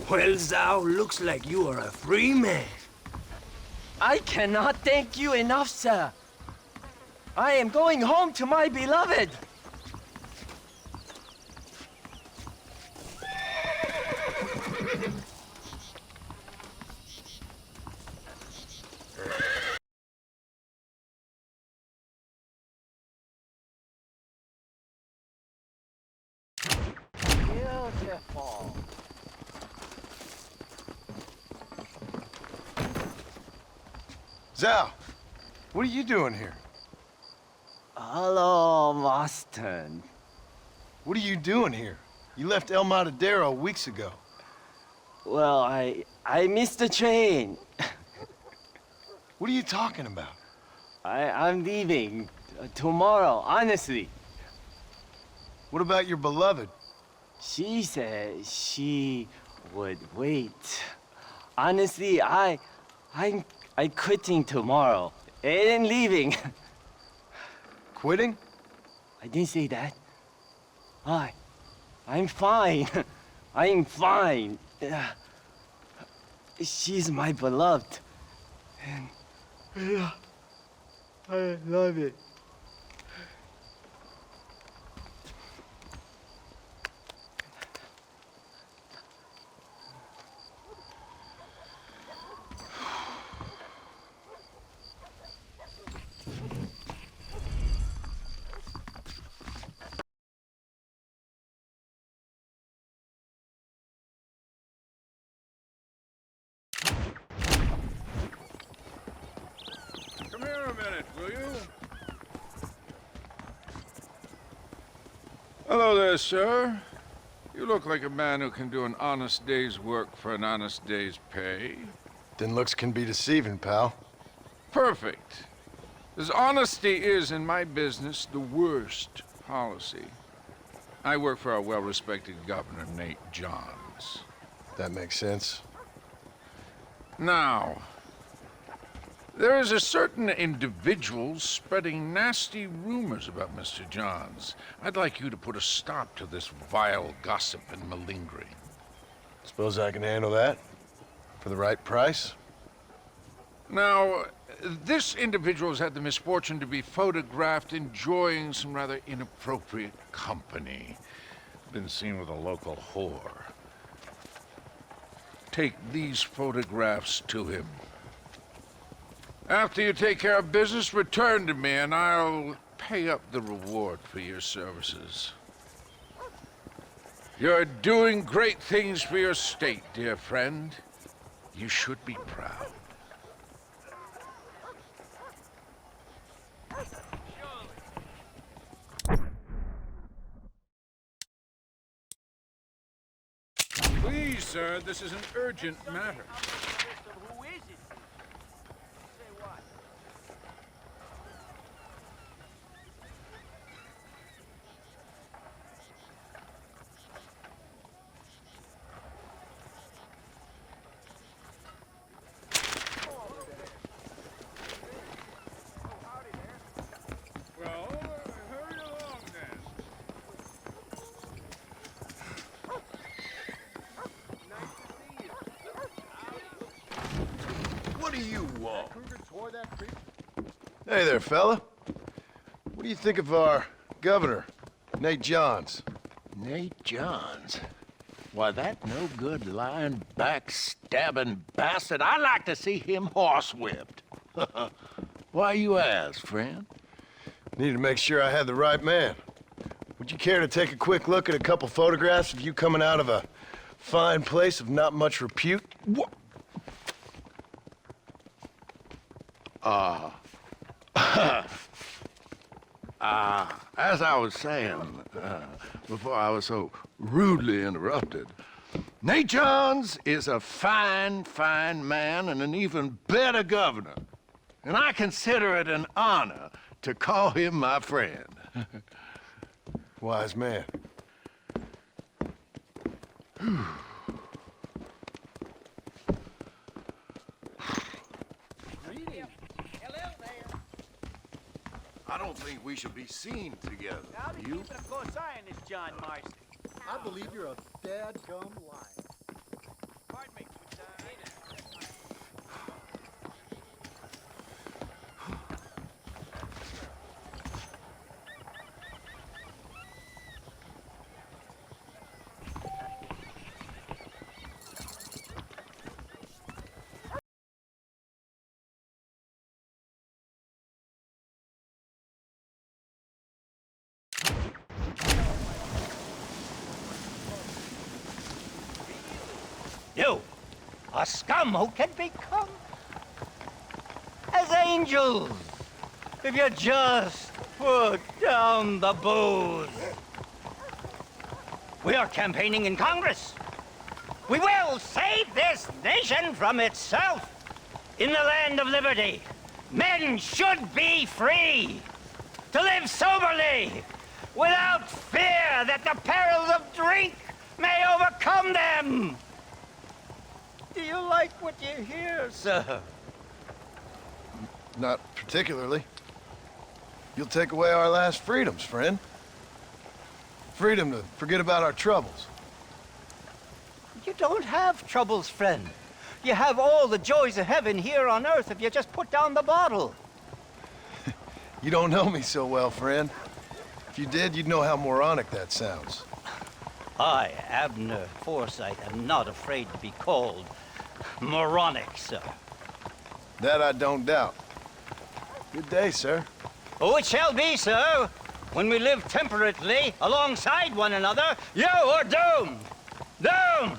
Well, Zhao, looks like you are a free man. I cannot thank you enough, sir. I am going home to my beloved. Beautiful. Zhao, what are you doing here? Hello, Master. What are you doing here? You left El Matadero weeks ago. Well, I missed the train. What are you talking about? I'm leaving tomorrow, honestly. What about your beloved? She said she would wait. Honestly, I'm quitting tomorrow and leaving. Quitting? I didn't say that. I'm fine. I'm fine. She's my beloved. And I love it. Come here a minute, will you? Hello there, sir. You look like a man who can do an honest day's work for an honest day's pay. Then looks can be deceiving, pal. Perfect. As honesty is in my business the worst policy. I work for our well-respected governor, Nate Johns. That makes sense. Now, there is a certain individual spreading nasty rumors about Mr. Johns. I'd like you to put a stop to this vile gossip and malingering. Suppose I can handle that? For the right price? Now, this individual has had the misfortune to be photographed enjoying some rather inappropriate company. Been seen with a local whore. Take these photographs to him. After you take care of business, return to me and I'll pay up the reward for your services. You're doing great things for your state, dear friend. You should be proud. Please, sir, this is an urgent matter. Who is it? Say what? Well, hurry along then. What do you want? Hey there, fella. What do you think of our governor, Nate Johns? Nate Johns? Why, that no-good, lying, backstabbing bastard, I'd like to see him horsewhipped. Why you ask, friend? Needed to make sure I had the right man. Would you care to take a quick look at a couple photographs of you coming out of a fine place of not much repute? What? As I was saying, before I was so rudely interrupted, Nate Johns is a fine, fine man and an even better governor. And I consider it an honor to call him my friend. Wise man. I don't think we should be seen together. I'll be keeping a close eye on this John Marston. I believe you're a dadgum liar. Pardon me. You, a scum who can become as angels if you just put down the booze. We are campaigning in Congress. We will save this nation from itself. In the land of liberty, men should be free to live soberly, without fear that the perils of drink may overcome them. Do you like what you hear, sir? Not particularly. You'll take away our last freedoms, friend. Freedom to forget about our troubles. You don't have troubles, friend. You have all the joys of heaven here on earth if you just put down the bottle. You don't know me so well, friend. If you did, you'd know how moronic that sounds. I, Abner Forsyth, am not afraid to be called moronic, sir. That I don't doubt. Good day, sir. Oh, it shall be, sir. When we live temperately alongside one another, you are doomed. Doomed!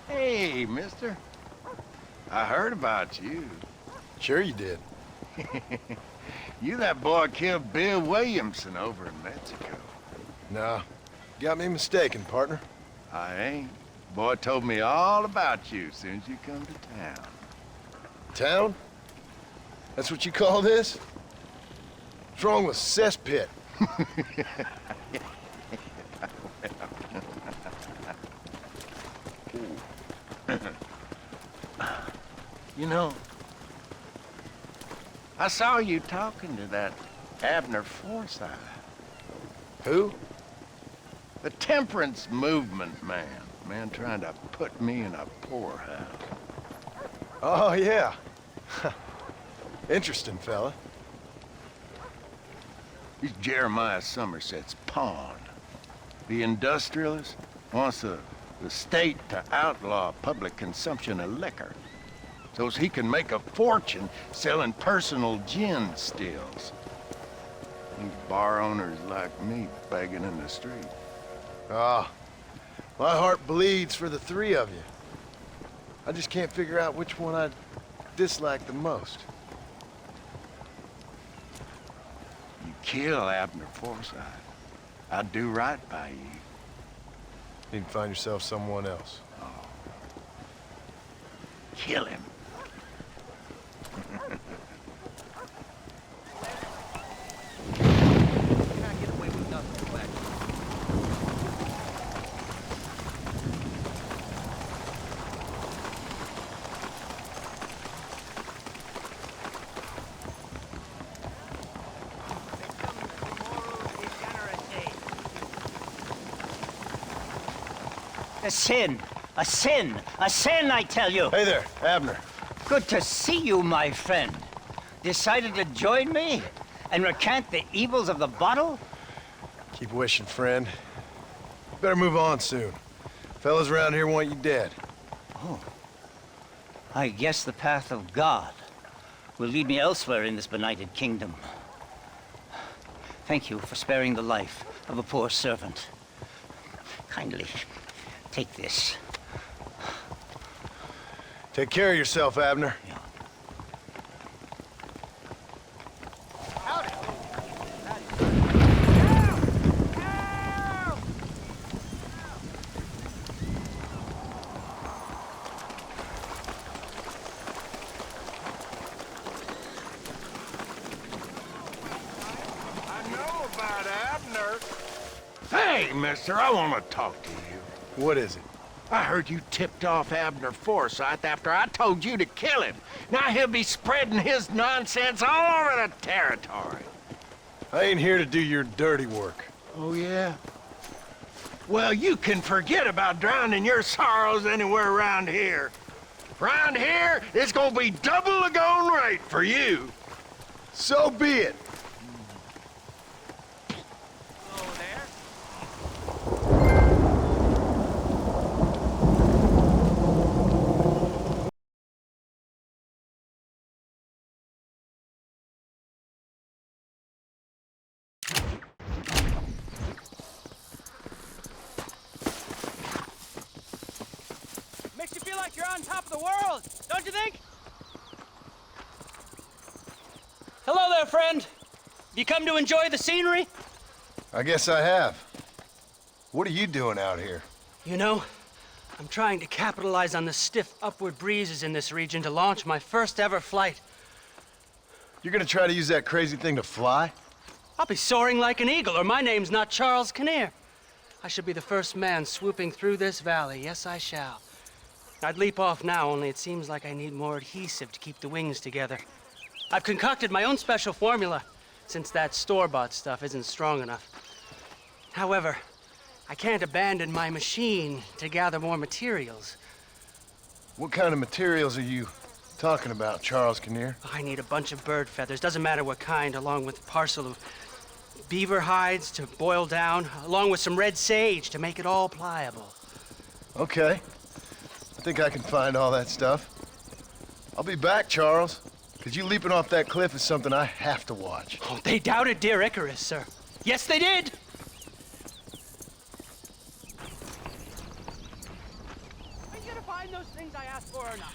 Hey, mister. I heard about you. Sure you did. You that boy killed Bill Williamson over in Mexico. Nah, got me mistaken, partner. I ain't. Boy told me all about you as soon as you come to town. Town? That's what you call this? What's wrong with cesspit? You know, I saw you talking to that Abner Forsyth. Who? The temperance movement man. Man trying to put me in a poorhouse. Oh, yeah. Interesting fella. He's Jeremiah Somerset's pawn. The industrialist wants the state to outlaw public consumption of liquor, so he can make a fortune selling personal gin stills. These bar owners like me begging in the street. Ah, my heart bleeds for the three of you. I just can't figure out which one I dislike the most. You kill Abner Forsyth, I'd do right by you. Need to find yourself someone else. Oh. Kill him. A sin, a sin, a sin, I tell you. Hey there, Abner. Good to see you, my friend. Decided to join me and recant the evils of the bottle? Keep wishing, friend. Better move on soon. Fellas around here want you dead. Oh. I guess the path of God will lead me elsewhere in this benighted kingdom. Thank you for sparing the life of a poor servant. Kindly take this. Take care of yourself, Abner. Yeah. Hey, mister, I want to talk to you. What is it? I heard you tipped off Abner Forsyth after I told you to kill him. Now he'll be spreading his nonsense all over the territory. I ain't here to do your dirty work. Oh, yeah? Well, you can forget about drowning your sorrows anywhere around here. Around here, it's gonna be double the going rate for you. So be it. like you're on top of the world, don't you think? Hello there, friend. You come to enjoy the scenery? I guess I have. What are you doing out here? You know, I'm trying to capitalize on the stiff upward breezes in this region to launch my first ever flight. You're gonna try to use that crazy thing to fly? I'll be soaring like an eagle, or my name's not Charles Kinnear. I should be the first man swooping through this valley. Yes, I shall. I'd leap off now, only it seems like I need more adhesive to keep the wings together. I've concocted my own special formula, since that store-bought stuff isn't strong enough. However, I can't abandon my machine to gather more materials. What kind of materials are you talking about, Charles Kinnear? I need a bunch of bird feathers, doesn't matter what kind, along with a parcel of beaver hides to boil down, along with some red sage to make it all pliable. Okay. I think I can find all that stuff. I'll be back, Charles. Because you leaping off that cliff is something I have to watch. Oh, they doubted dear Icarus, sir. Yes, they did! Are you gonna find those things I asked for or not?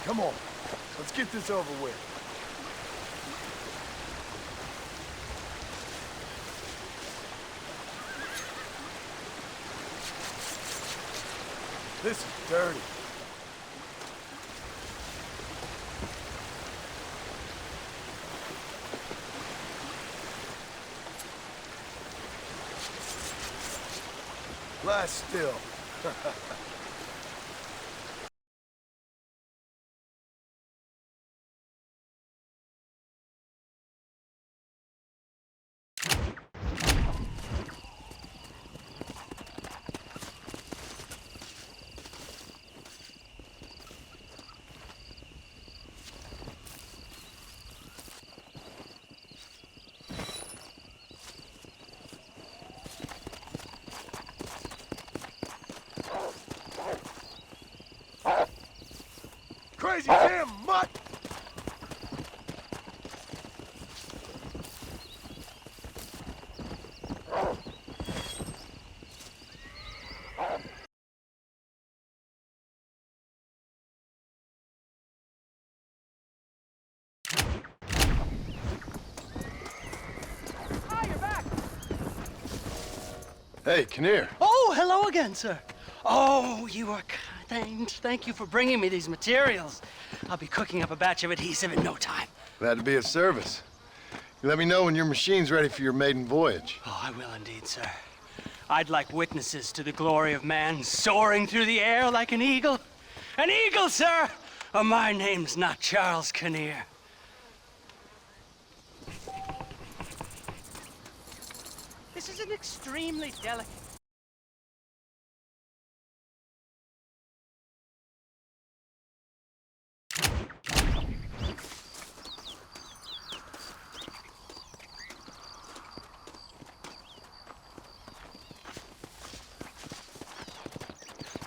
Come on, let's get this over with. This is dirty. Lie still. Crazy damn mutt! Hey, Kinnear. Oh, hello again, sir. Oh, you are kind. Thank you for bringing me these materials. I'll be cooking up a batch of adhesive in no time. Glad to be of service. You let me know when your machine's ready for your maiden voyage. Oh, I will indeed, sir. I'd like witnesses to the glory of man soaring through the air like an eagle. An eagle, sir! Oh, my name's not Charles Kinnear. This is an extremely delicate...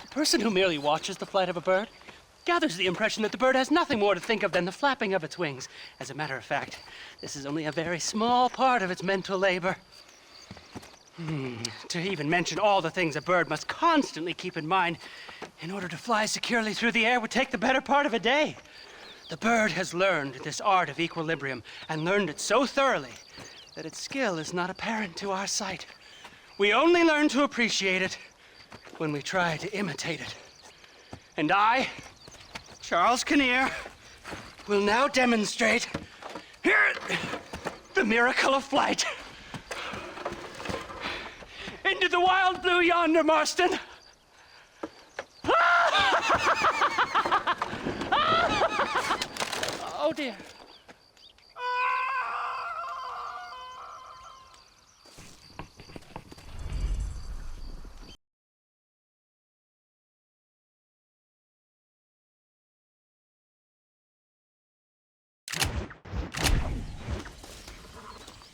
The person who merely watches the flight of a bird gathers the impression that the bird has nothing more to think of than the flapping of its wings. As a matter of fact, this is only a very small part of its mental labor. To even mention all the things a bird must constantly keep in mind in order to fly securely through the air would take the better part of a day. The bird has learned this art of equilibrium and learned it so thoroughly that its skill is not apparent to our sight. We only learn to appreciate it when we try to imitate it. And I, Charles Kinnear, will now demonstrate here the miracle of flight. Into the wild blue yonder, Marston. Oh dear.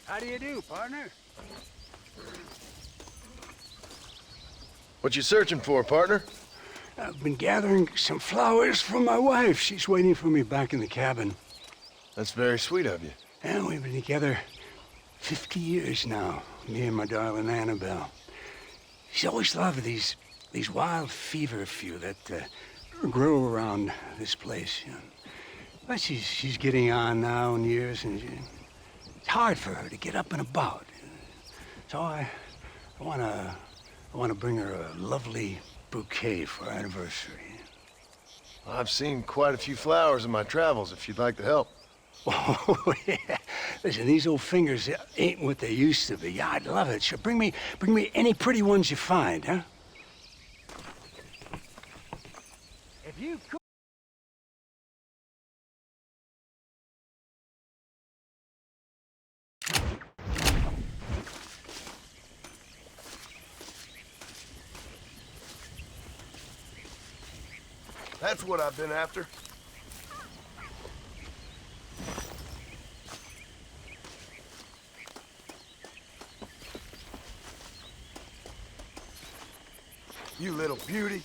How do you do, partner? What you searching for, partner? I've been gathering some flowers for my wife. She's waiting for me back in the cabin. That's very sweet of you. And we've been together 50 years now, me and my darling Annabelle. She's always loved these wild fever few that grow around this place. You know. But she's getting on now in years, and it's hard for her to get up and about. So I want to bring her a lovely bouquet for our anniversary. I've seen quite a few flowers in my travels, if you'd like to help. Oh, yeah. Listen, these old fingers ain't what they used to be. Yeah, I'd love it. Sure, bring me any pretty ones you find, huh? If you could... That's what I've been after. You little beauty.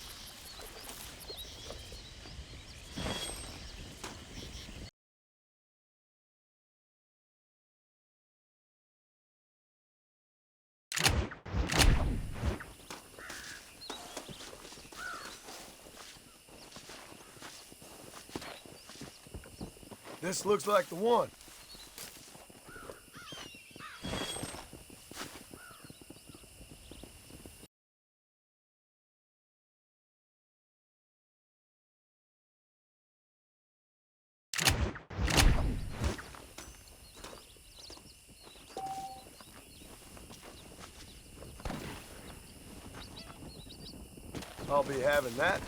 This looks like the one. I'll be having that.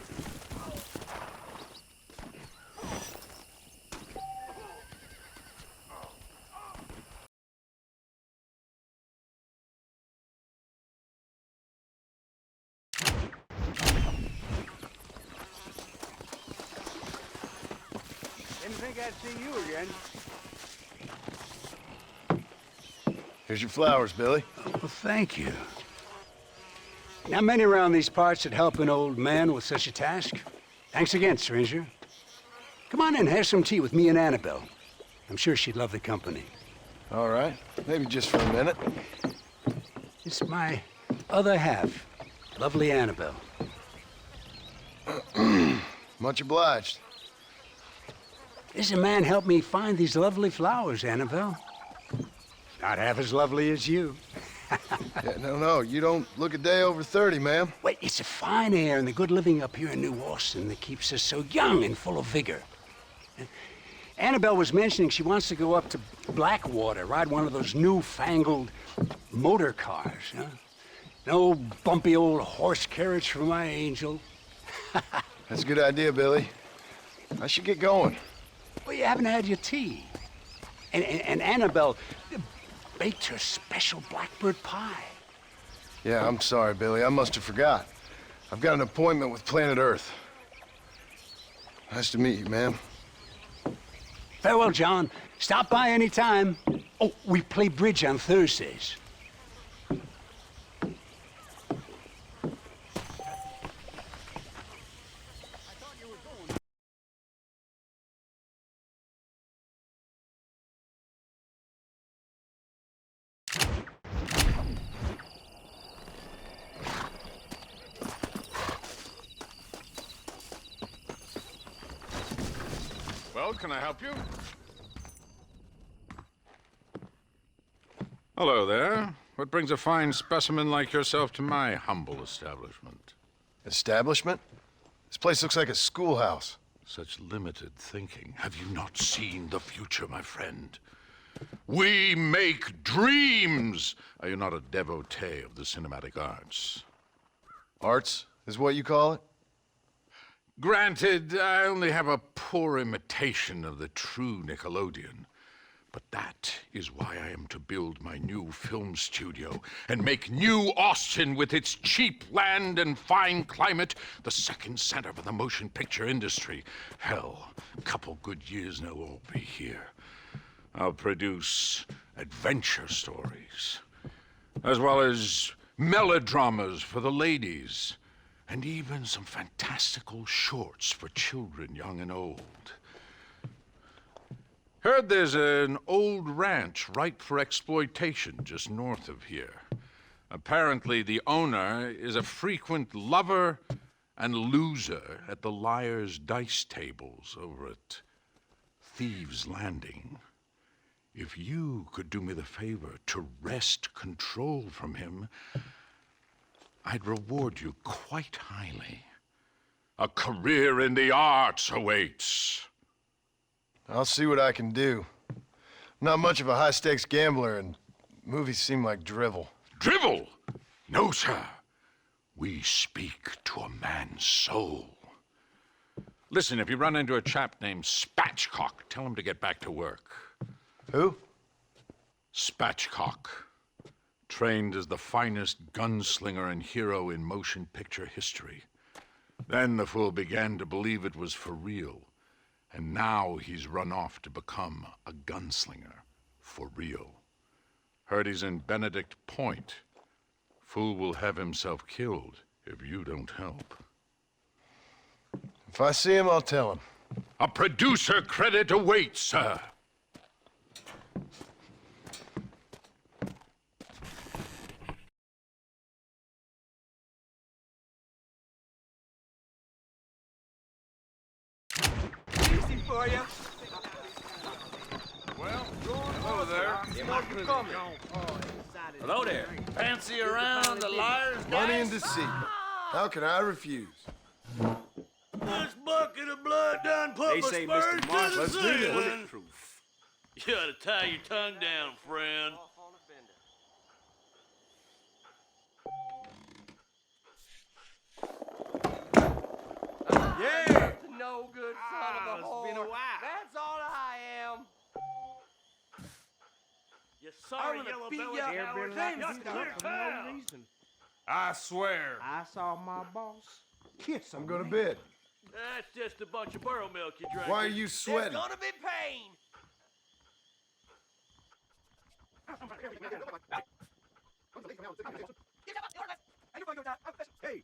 Didn't think I'd see you again. Here's your flowers, Billy. Well, thank you. Not many around these parts that help an old man with such a task. Thanks again, stranger. Come on in, have some tea with me and Annabelle. I'm sure she'd love the company. All right. Maybe just for a minute. It's my other half, lovely Annabelle. Much obliged. This man helped me find these lovely flowers, Annabelle. Not half as lovely as you. Yeah, no, you don't look a day over 30, ma'am. Wait, it's the fine air and the good living up here in New Austin that keeps us so young and full of vigor. Annabelle was mentioning she wants to go up to Blackwater, ride one of those newfangled motor cars, huh? No bumpy old horse carriage for my angel. That's a good idea, Billy. I should get going. Well, you haven't had your tea. And Annabelle baked her special blackbird pie. Yeah, I'm sorry, Billy. I must have forgot. I've got an appointment with Planet Earth. Nice to meet you, ma'am. Farewell, John. Stop by any time. Oh, we play bridge on Thursdays. Well, can I help you? Hello there. What brings a fine specimen like yourself to my humble establishment? Establishment? This place looks like a schoolhouse. Such limited thinking. Have you not seen the future, my friend? We make dreams! Are you not a devotee of the cinematic arts? Arts is what you call it? Granted, I only have a poor imitation of the true Nickelodeon. But that is why I am to build my new film studio and make New Austin, with its cheap land and fine climate, the second center for the motion picture industry. Hell, a couple good years and it'll all be here. I'll produce adventure stories, as well as melodramas for the ladies, and even some fantastical shorts for children, young and old. Heard there's an old ranch ripe for exploitation just north of here. Apparently, the owner is a frequent lover and loser at the Liar's Dice tables over at Thieves' Landing. If you could do me the favor to wrest control from him, I'd reward you quite highly. A career in the arts awaits. I'll see what I can do. I'm not much of a high-stakes gambler, and movies seem like drivel. Drivel? No, sir. We speak to a man's soul. Listen, if you run into a chap named Spatchcock, tell him to get back to work. Who? Spatchcock. Trained as the finest gunslinger and hero in motion picture history. Then the fool began to believe it was for real. And now he's run off to become a gunslinger for real. Heard he's in Benedict Point. Fool will have himself killed if you don't help. If I see him, I'll tell him. A producer credit awaits, sir. For you. Well, hello there. Hello there. Fancy around the Liar's Money Dice? and deceit. How can I refuse? This bucket of blood done put They my say spurs Mr. to Marshall the Let's do this. ceiling. You ought to tie your tongue down, friend. Yeah! No good son of a whore. It's been a while. That's all I am. You sorry yellow belly coward. I swear. I saw my boss kiss I'm gonna bid. That's just a bunch of burrow milk you drank. Why are you sweating? There's gonna be pain. Hey.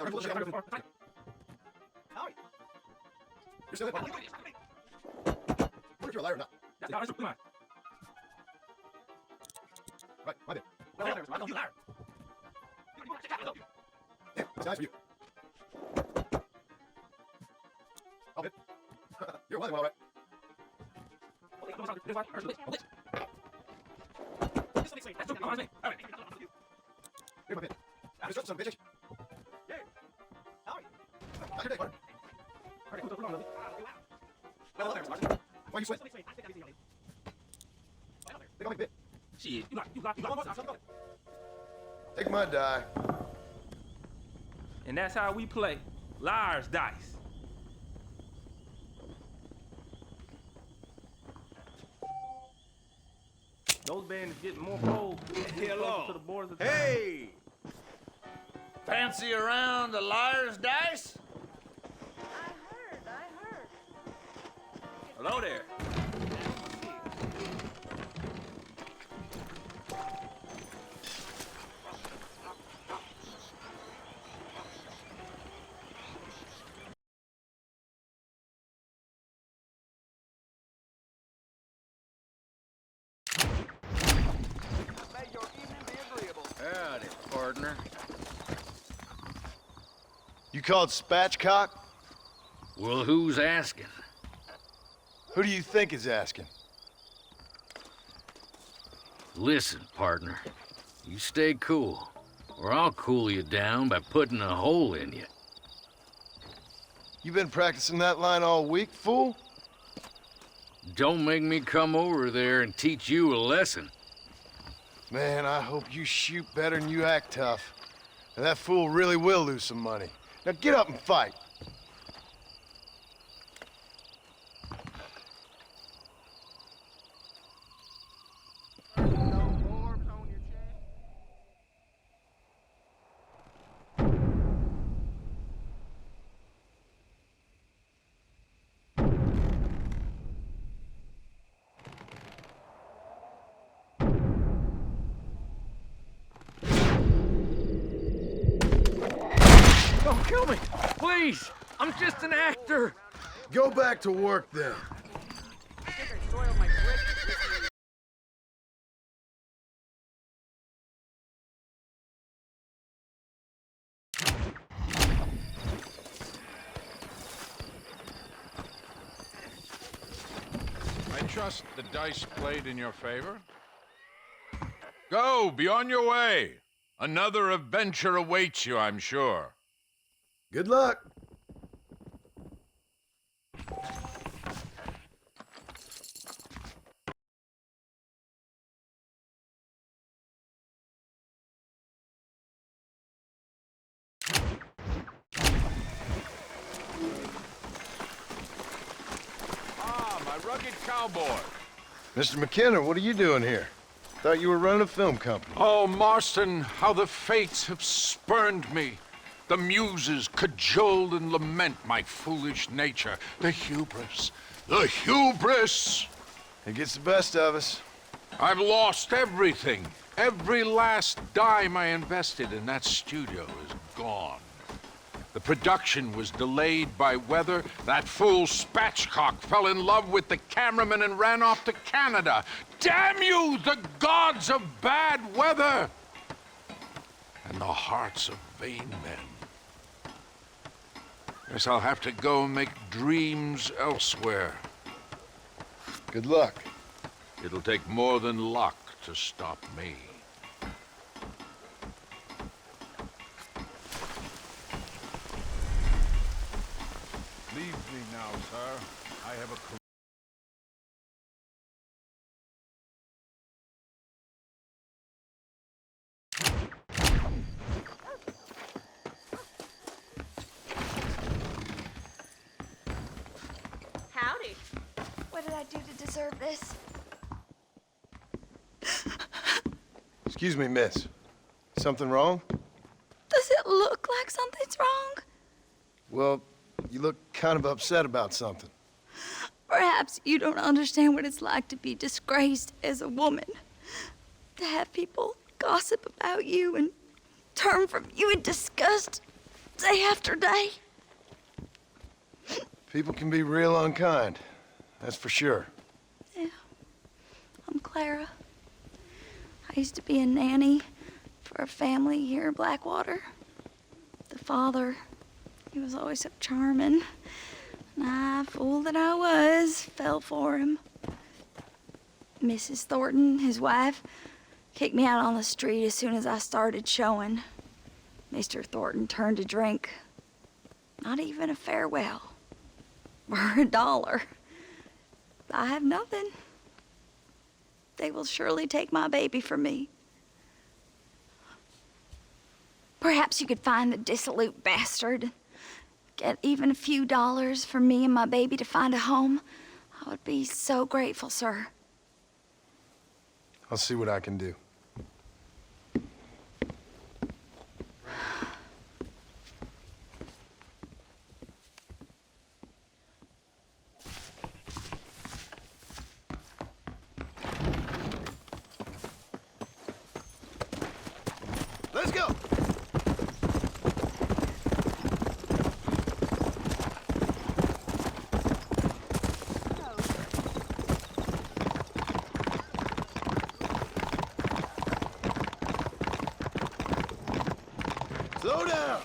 You're a liar or not? Right, my bad. You liar. Yeah, it's nice for you. Oh, man. You're a white one, all right. Here's my pin. Just some bitch. Why you sweat? They got me bit. Shit, you got Take my die. And that's how we play. Liar's dice. Those bandits getting more bold. Hello. To the borders of Hey! Fancy around the liar's dice? I heard. Hello there. Howdy, partner. You called Spatchcock? Well, who's asking? Who do you think is asking? Listen, partner. You stay cool, or I'll cool you down by putting a hole in you. You been practicing that line all week, fool? Don't make me come over there and teach you a lesson. Man, I hope you shoot better than you act tough. And that fool really will lose some money. Now get up and fight. Don't kill me, please. I'm just an actor. Go back to work then. I trust the dice played in your favor. Go, be on your way. Another adventure awaits you, I'm sure. Good luck. Ah, my rugged cowboy. Mr. McKenna, what are you doing here? Thought you were running a film company. Oh, Marston, how the fates have spurned me. The muses cajole and lament my foolish nature. The hubris. The hubris! It gets the best of us. I've lost everything. Every last dime I invested in that studio is gone. The production was delayed by weather. That fool Spatchcock fell in love with the cameraman and ran off to Canada. Damn you, the gods of bad weather! And the hearts of vain men. Guess I'll have to go and make dreams elsewhere. Good luck. It'll take more than luck to stop me. Leave me now, sir. I have a career. Howdy. What did I do to deserve this? Excuse me, miss. Something wrong? Does it look like something's wrong? Well, you look kind of upset about something. Perhaps you don't understand what it's like to be disgraced as a woman. To have people gossip about you and turn from you in disgust. day after day. People can be real unkind, that's for sure. Yeah. I'm Clara. I used to be a nanny for a family here in Blackwater. The father, he was always so charming. And I, fool that I was, fell for him. Mrs. Thornton, his wife, kicked me out on the street as soon as I started showing. Mr. Thornton turned to drink. Not even a farewell. For $1. I have nothing. They will surely take my baby from me. Perhaps you could find the dissolute bastard. Get even a few dollars for me and my baby to find a home. I would be so grateful, sir. I'll see what I can do. Let's go! Slow down!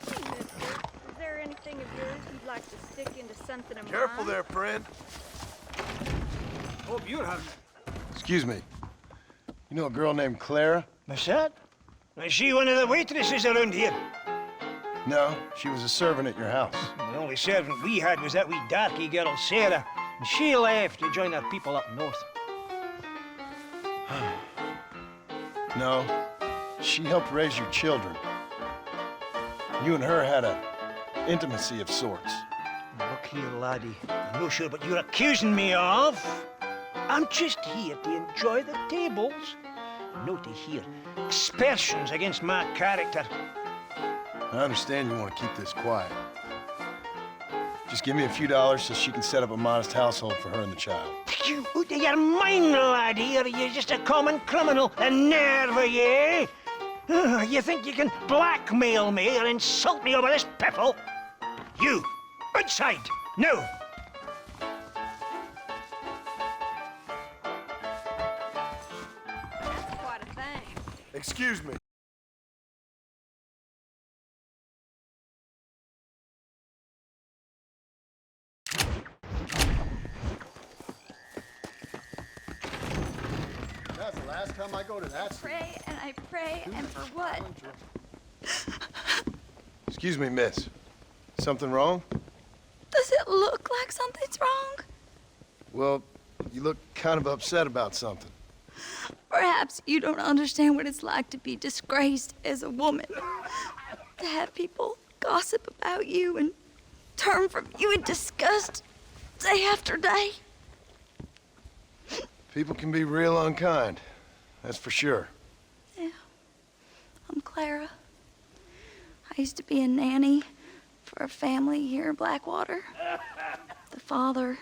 Hey, mister. Is there anything of yours you'd like to stick into something of Careful mine? there, friend. Hope you're having. Excuse me. You know a girl named Clara? What's that? Is she one of the waitresses around here? No, she was a servant at your house. The only servant we had was that wee darky girl, Sarah. And she left to join our people up north. No, she helped raise your children. You and her had a intimacy of sorts. Look here, laddie. I'm not sure what you're accusing me of. I'm just here to enjoy the tables, not to hear aspersions against my character. I understand you want to keep this quiet. Just give me a few dollars so she can set up a modest household for her and the child. You out of your mind, laddie, or you're just a common criminal. A nerve of you? You think you can blackmail me or insult me over this piffle? You, outside, no! That's quite a thing. Excuse me. That's the last time I go to that. Pray and I pray, and for what? Excuse me, miss. Something wrong? Does it look like something's wrong? Well, you look kind of upset about something. Perhaps you don't understand what it's like to be disgraced as a woman. To have people gossip about you and turn from you in disgust day after day. People can be real unkind, that's for sure. Yeah. I'm Clara. I used to be a nanny for a family here in Blackwater. The father,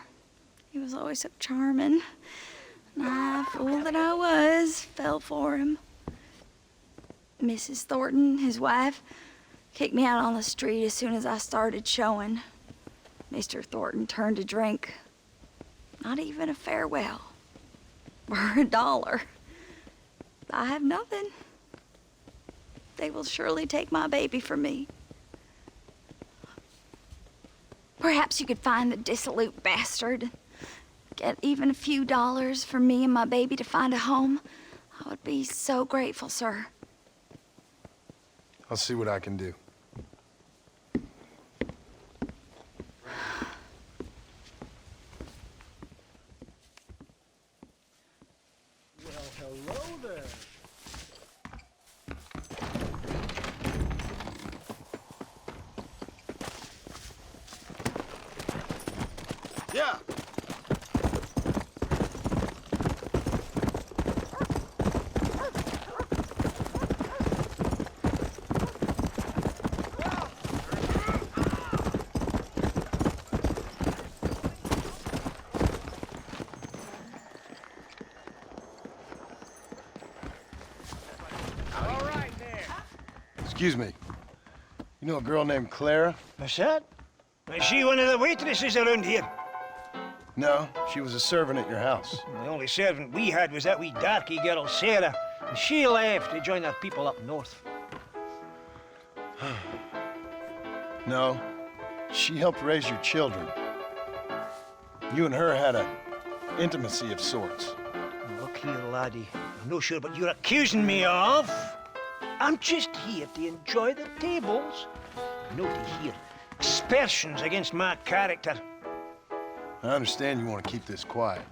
he was always so charming. And I, fool that I was, fell for him. Mrs. Thornton, his wife, kicked me out on the street as soon as I started showing. Mr. Thornton turned to drink. Not even a farewell. For $1. I have nothing. They will surely take my baby from me. Perhaps you could find the dissolute bastard. Get even a few dollars for me and my baby to find a home. I would be so grateful, sir. I'll see what I can do. Well, hello there. Yeah. Excuse me. You know a girl named Clara? What's that? Is she one of the waitresses around here? No, she was a servant at your house. The only servant we had was that wee darky girl, Sarah. And she left to join her people up north. No, she helped raise your children. You and her had an intimacy of sorts. Look here, laddie. I'm not sure what you're accusing me of. I'm just here to enjoy the tables, not to hear aspersions against my character. I understand you want to keep this quiet.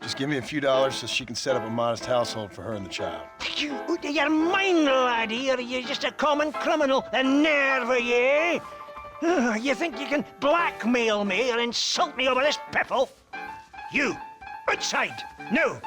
Just give me a few dollars so she can set up a modest household for her and the child. You out of your mind, laddie, or are you just a common criminal? The nerve of you! You think you can blackmail me or insult me over this piffle? You, outside, no!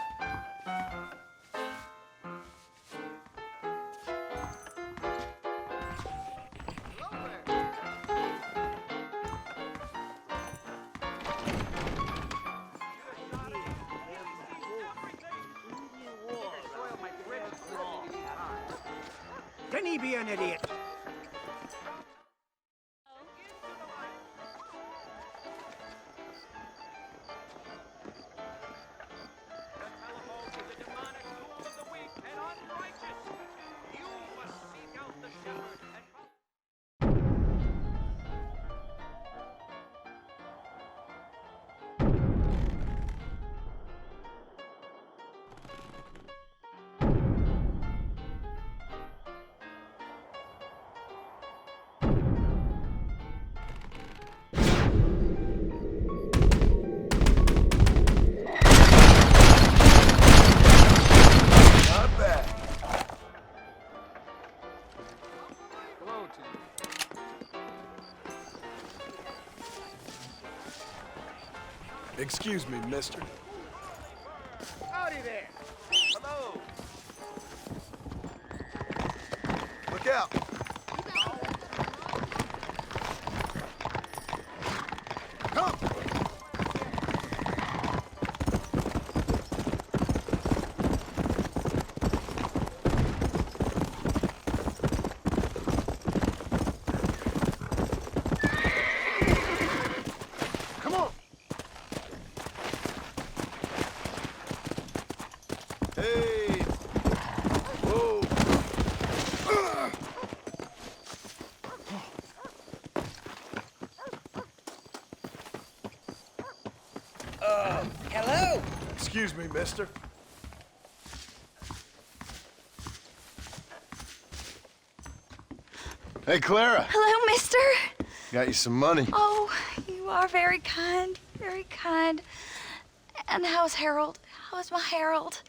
Can he be an idiot? Excuse me, mister. Howdy there. Hello. Look out. Come. Come on. Hey! Whoa! Hello? Excuse me, mister. Hey, Clara. Hello, mister. Got you some money. Oh, you are very kind, very kind. And how's Harold? How's my Harold?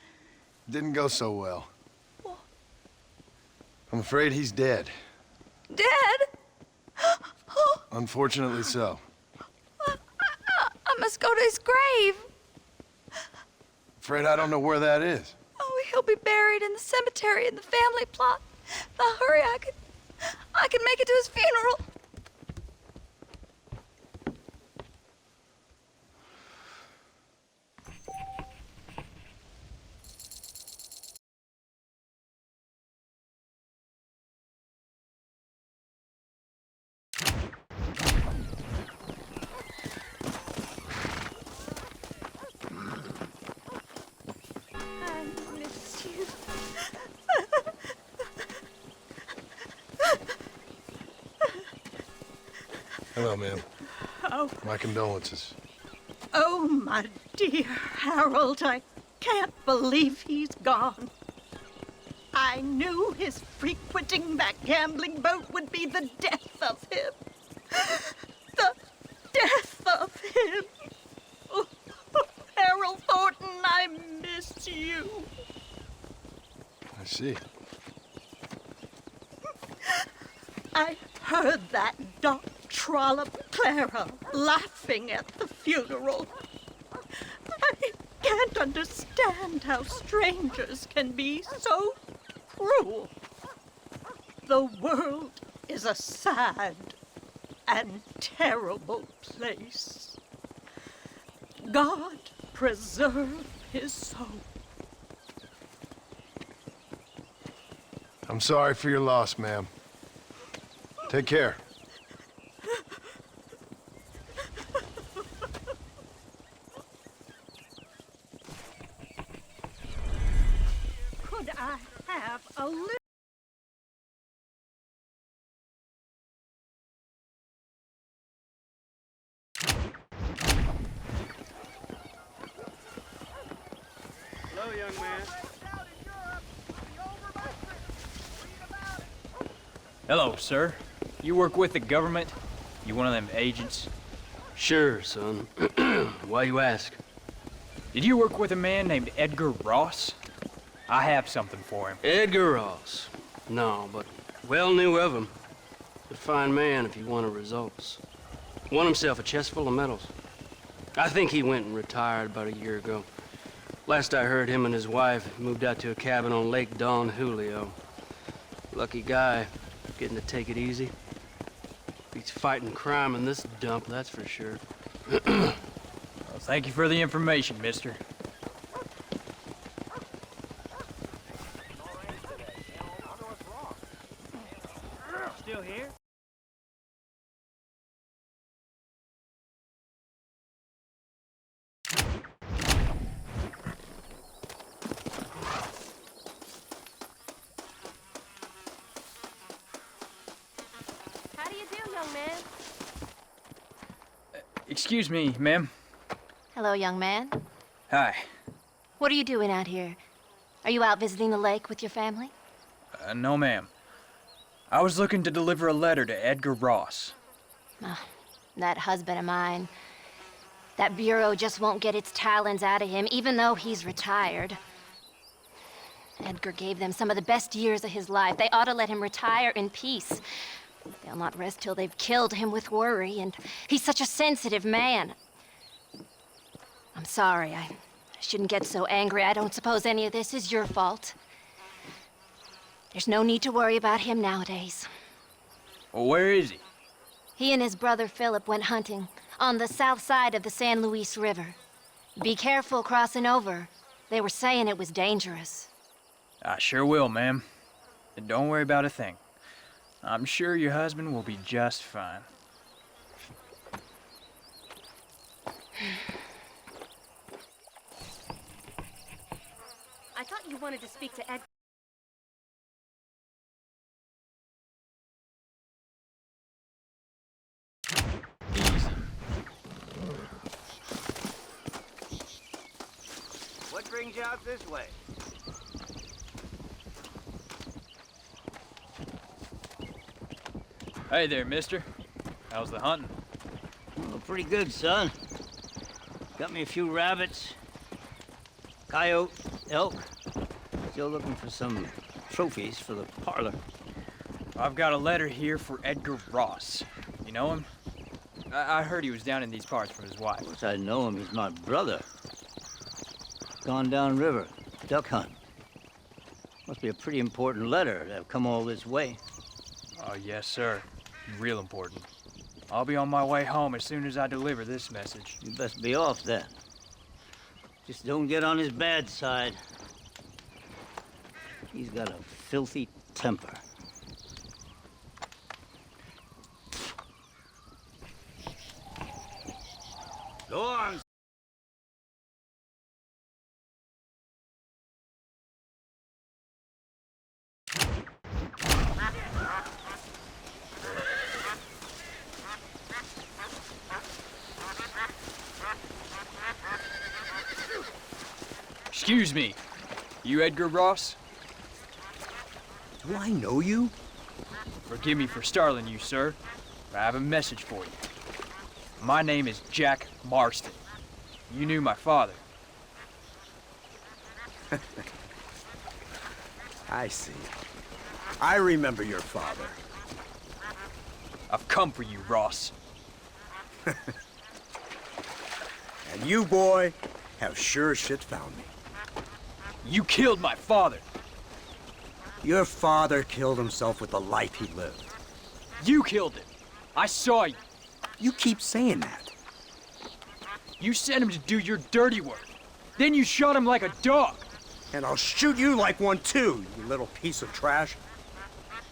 Didn't go so well. I'm afraid he's dead. Dead? Unfortunately so. I must go to his grave. Afraid I don't know where that is. Oh, he'll be buried in the cemetery in the family plot. Now hurry, I can make it to his funeral. I miss you. Hello, ma'am. Oh, My condolences. oh, my dear Harold, I can't believe he's gone. I knew his frequenting that gambling boat would be the death of him. The death of him. Oh, Harold Thornton, I miss you. I see. I heard that dog trollop Clara laughing at the funeral. I can't understand how strangers can be so cruel. The world is a sad and terrible place. God preserve his soul. I'm sorry for your loss, ma'am. Take care. Could I have a little... Hello, young man. Hello, sir. You work with the government? You one of them agents? Sure, son. Why you ask? Did you work with a man named Edgar Ross? I have something for him. Edgar Ross? No, but well knew of him. A fine man if he wanted results. Won himself a chest full of medals. I think he went and retired about a year ago. Last I heard, him and his wife moved out to a cabin on Lake Don Julio. Lucky guy, getting to take it easy. Beats fighting crime in this dump, that's for sure. Well, thank you for the information, mister. Still here? How do you do, young man? Excuse me, ma'am. Hello, young man. Hi. What are you doing out here? Are you out visiting the lake with your family? No, ma'am. I was looking to deliver a letter to Edgar Ross. Oh, that husband of mine. That bureau just won't get its talons out of him, even though he's retired. Edgar gave them some of the best years of his life. They ought to let him retire in peace. They'll not rest till they've killed him with worry, and he's such a sensitive man. I'm sorry, I shouldn't get so angry. I don't suppose any of this is your fault. There's no need to worry about him nowadays. Well, where is he? He and his brother Philip went hunting on the south side of the San Luis River. Be careful crossing over. They were saying it was dangerous. I sure will, ma'am. And don't worry about a thing. I'm sure your husband will be just fine. I thought you wanted to speak to Ed. What brings you out this way? Hey there, mister. How's the hunting? Oh, pretty good, son. Got me a few rabbits, coyote, elk. Still looking for some trophies for the parlor. I've got a letter here for Edgar Ross. You know him? I heard he was down in these parts from his wife. Of course I know him. He's my brother. Gone down river, duck hunt. Must be a pretty important letter to have come all this way. Oh, yes, sir. Real important. I'll be on my way home as soon as I deliver this message. You best be off then. Just don't get on his bad side. He's got a filthy temper. Go on. Excuse me. You Edgar Ross? Do I know you? Forgive me for startling you, sir. I have a message for you. My name is Jack Marston. You knew my father. I see. I remember your father. I've come for you, Ross. And you, boy, have sure as shit found me. You killed my father. Your father killed himself with the life he lived. You killed him. I saw you. You keep saying that. You sent him to do your dirty work. Then you shot him like a dog. And I'll shoot you like one too, you little piece of trash.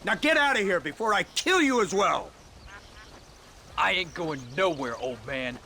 Now get out of here before I kill you as well! I ain't going nowhere, old man.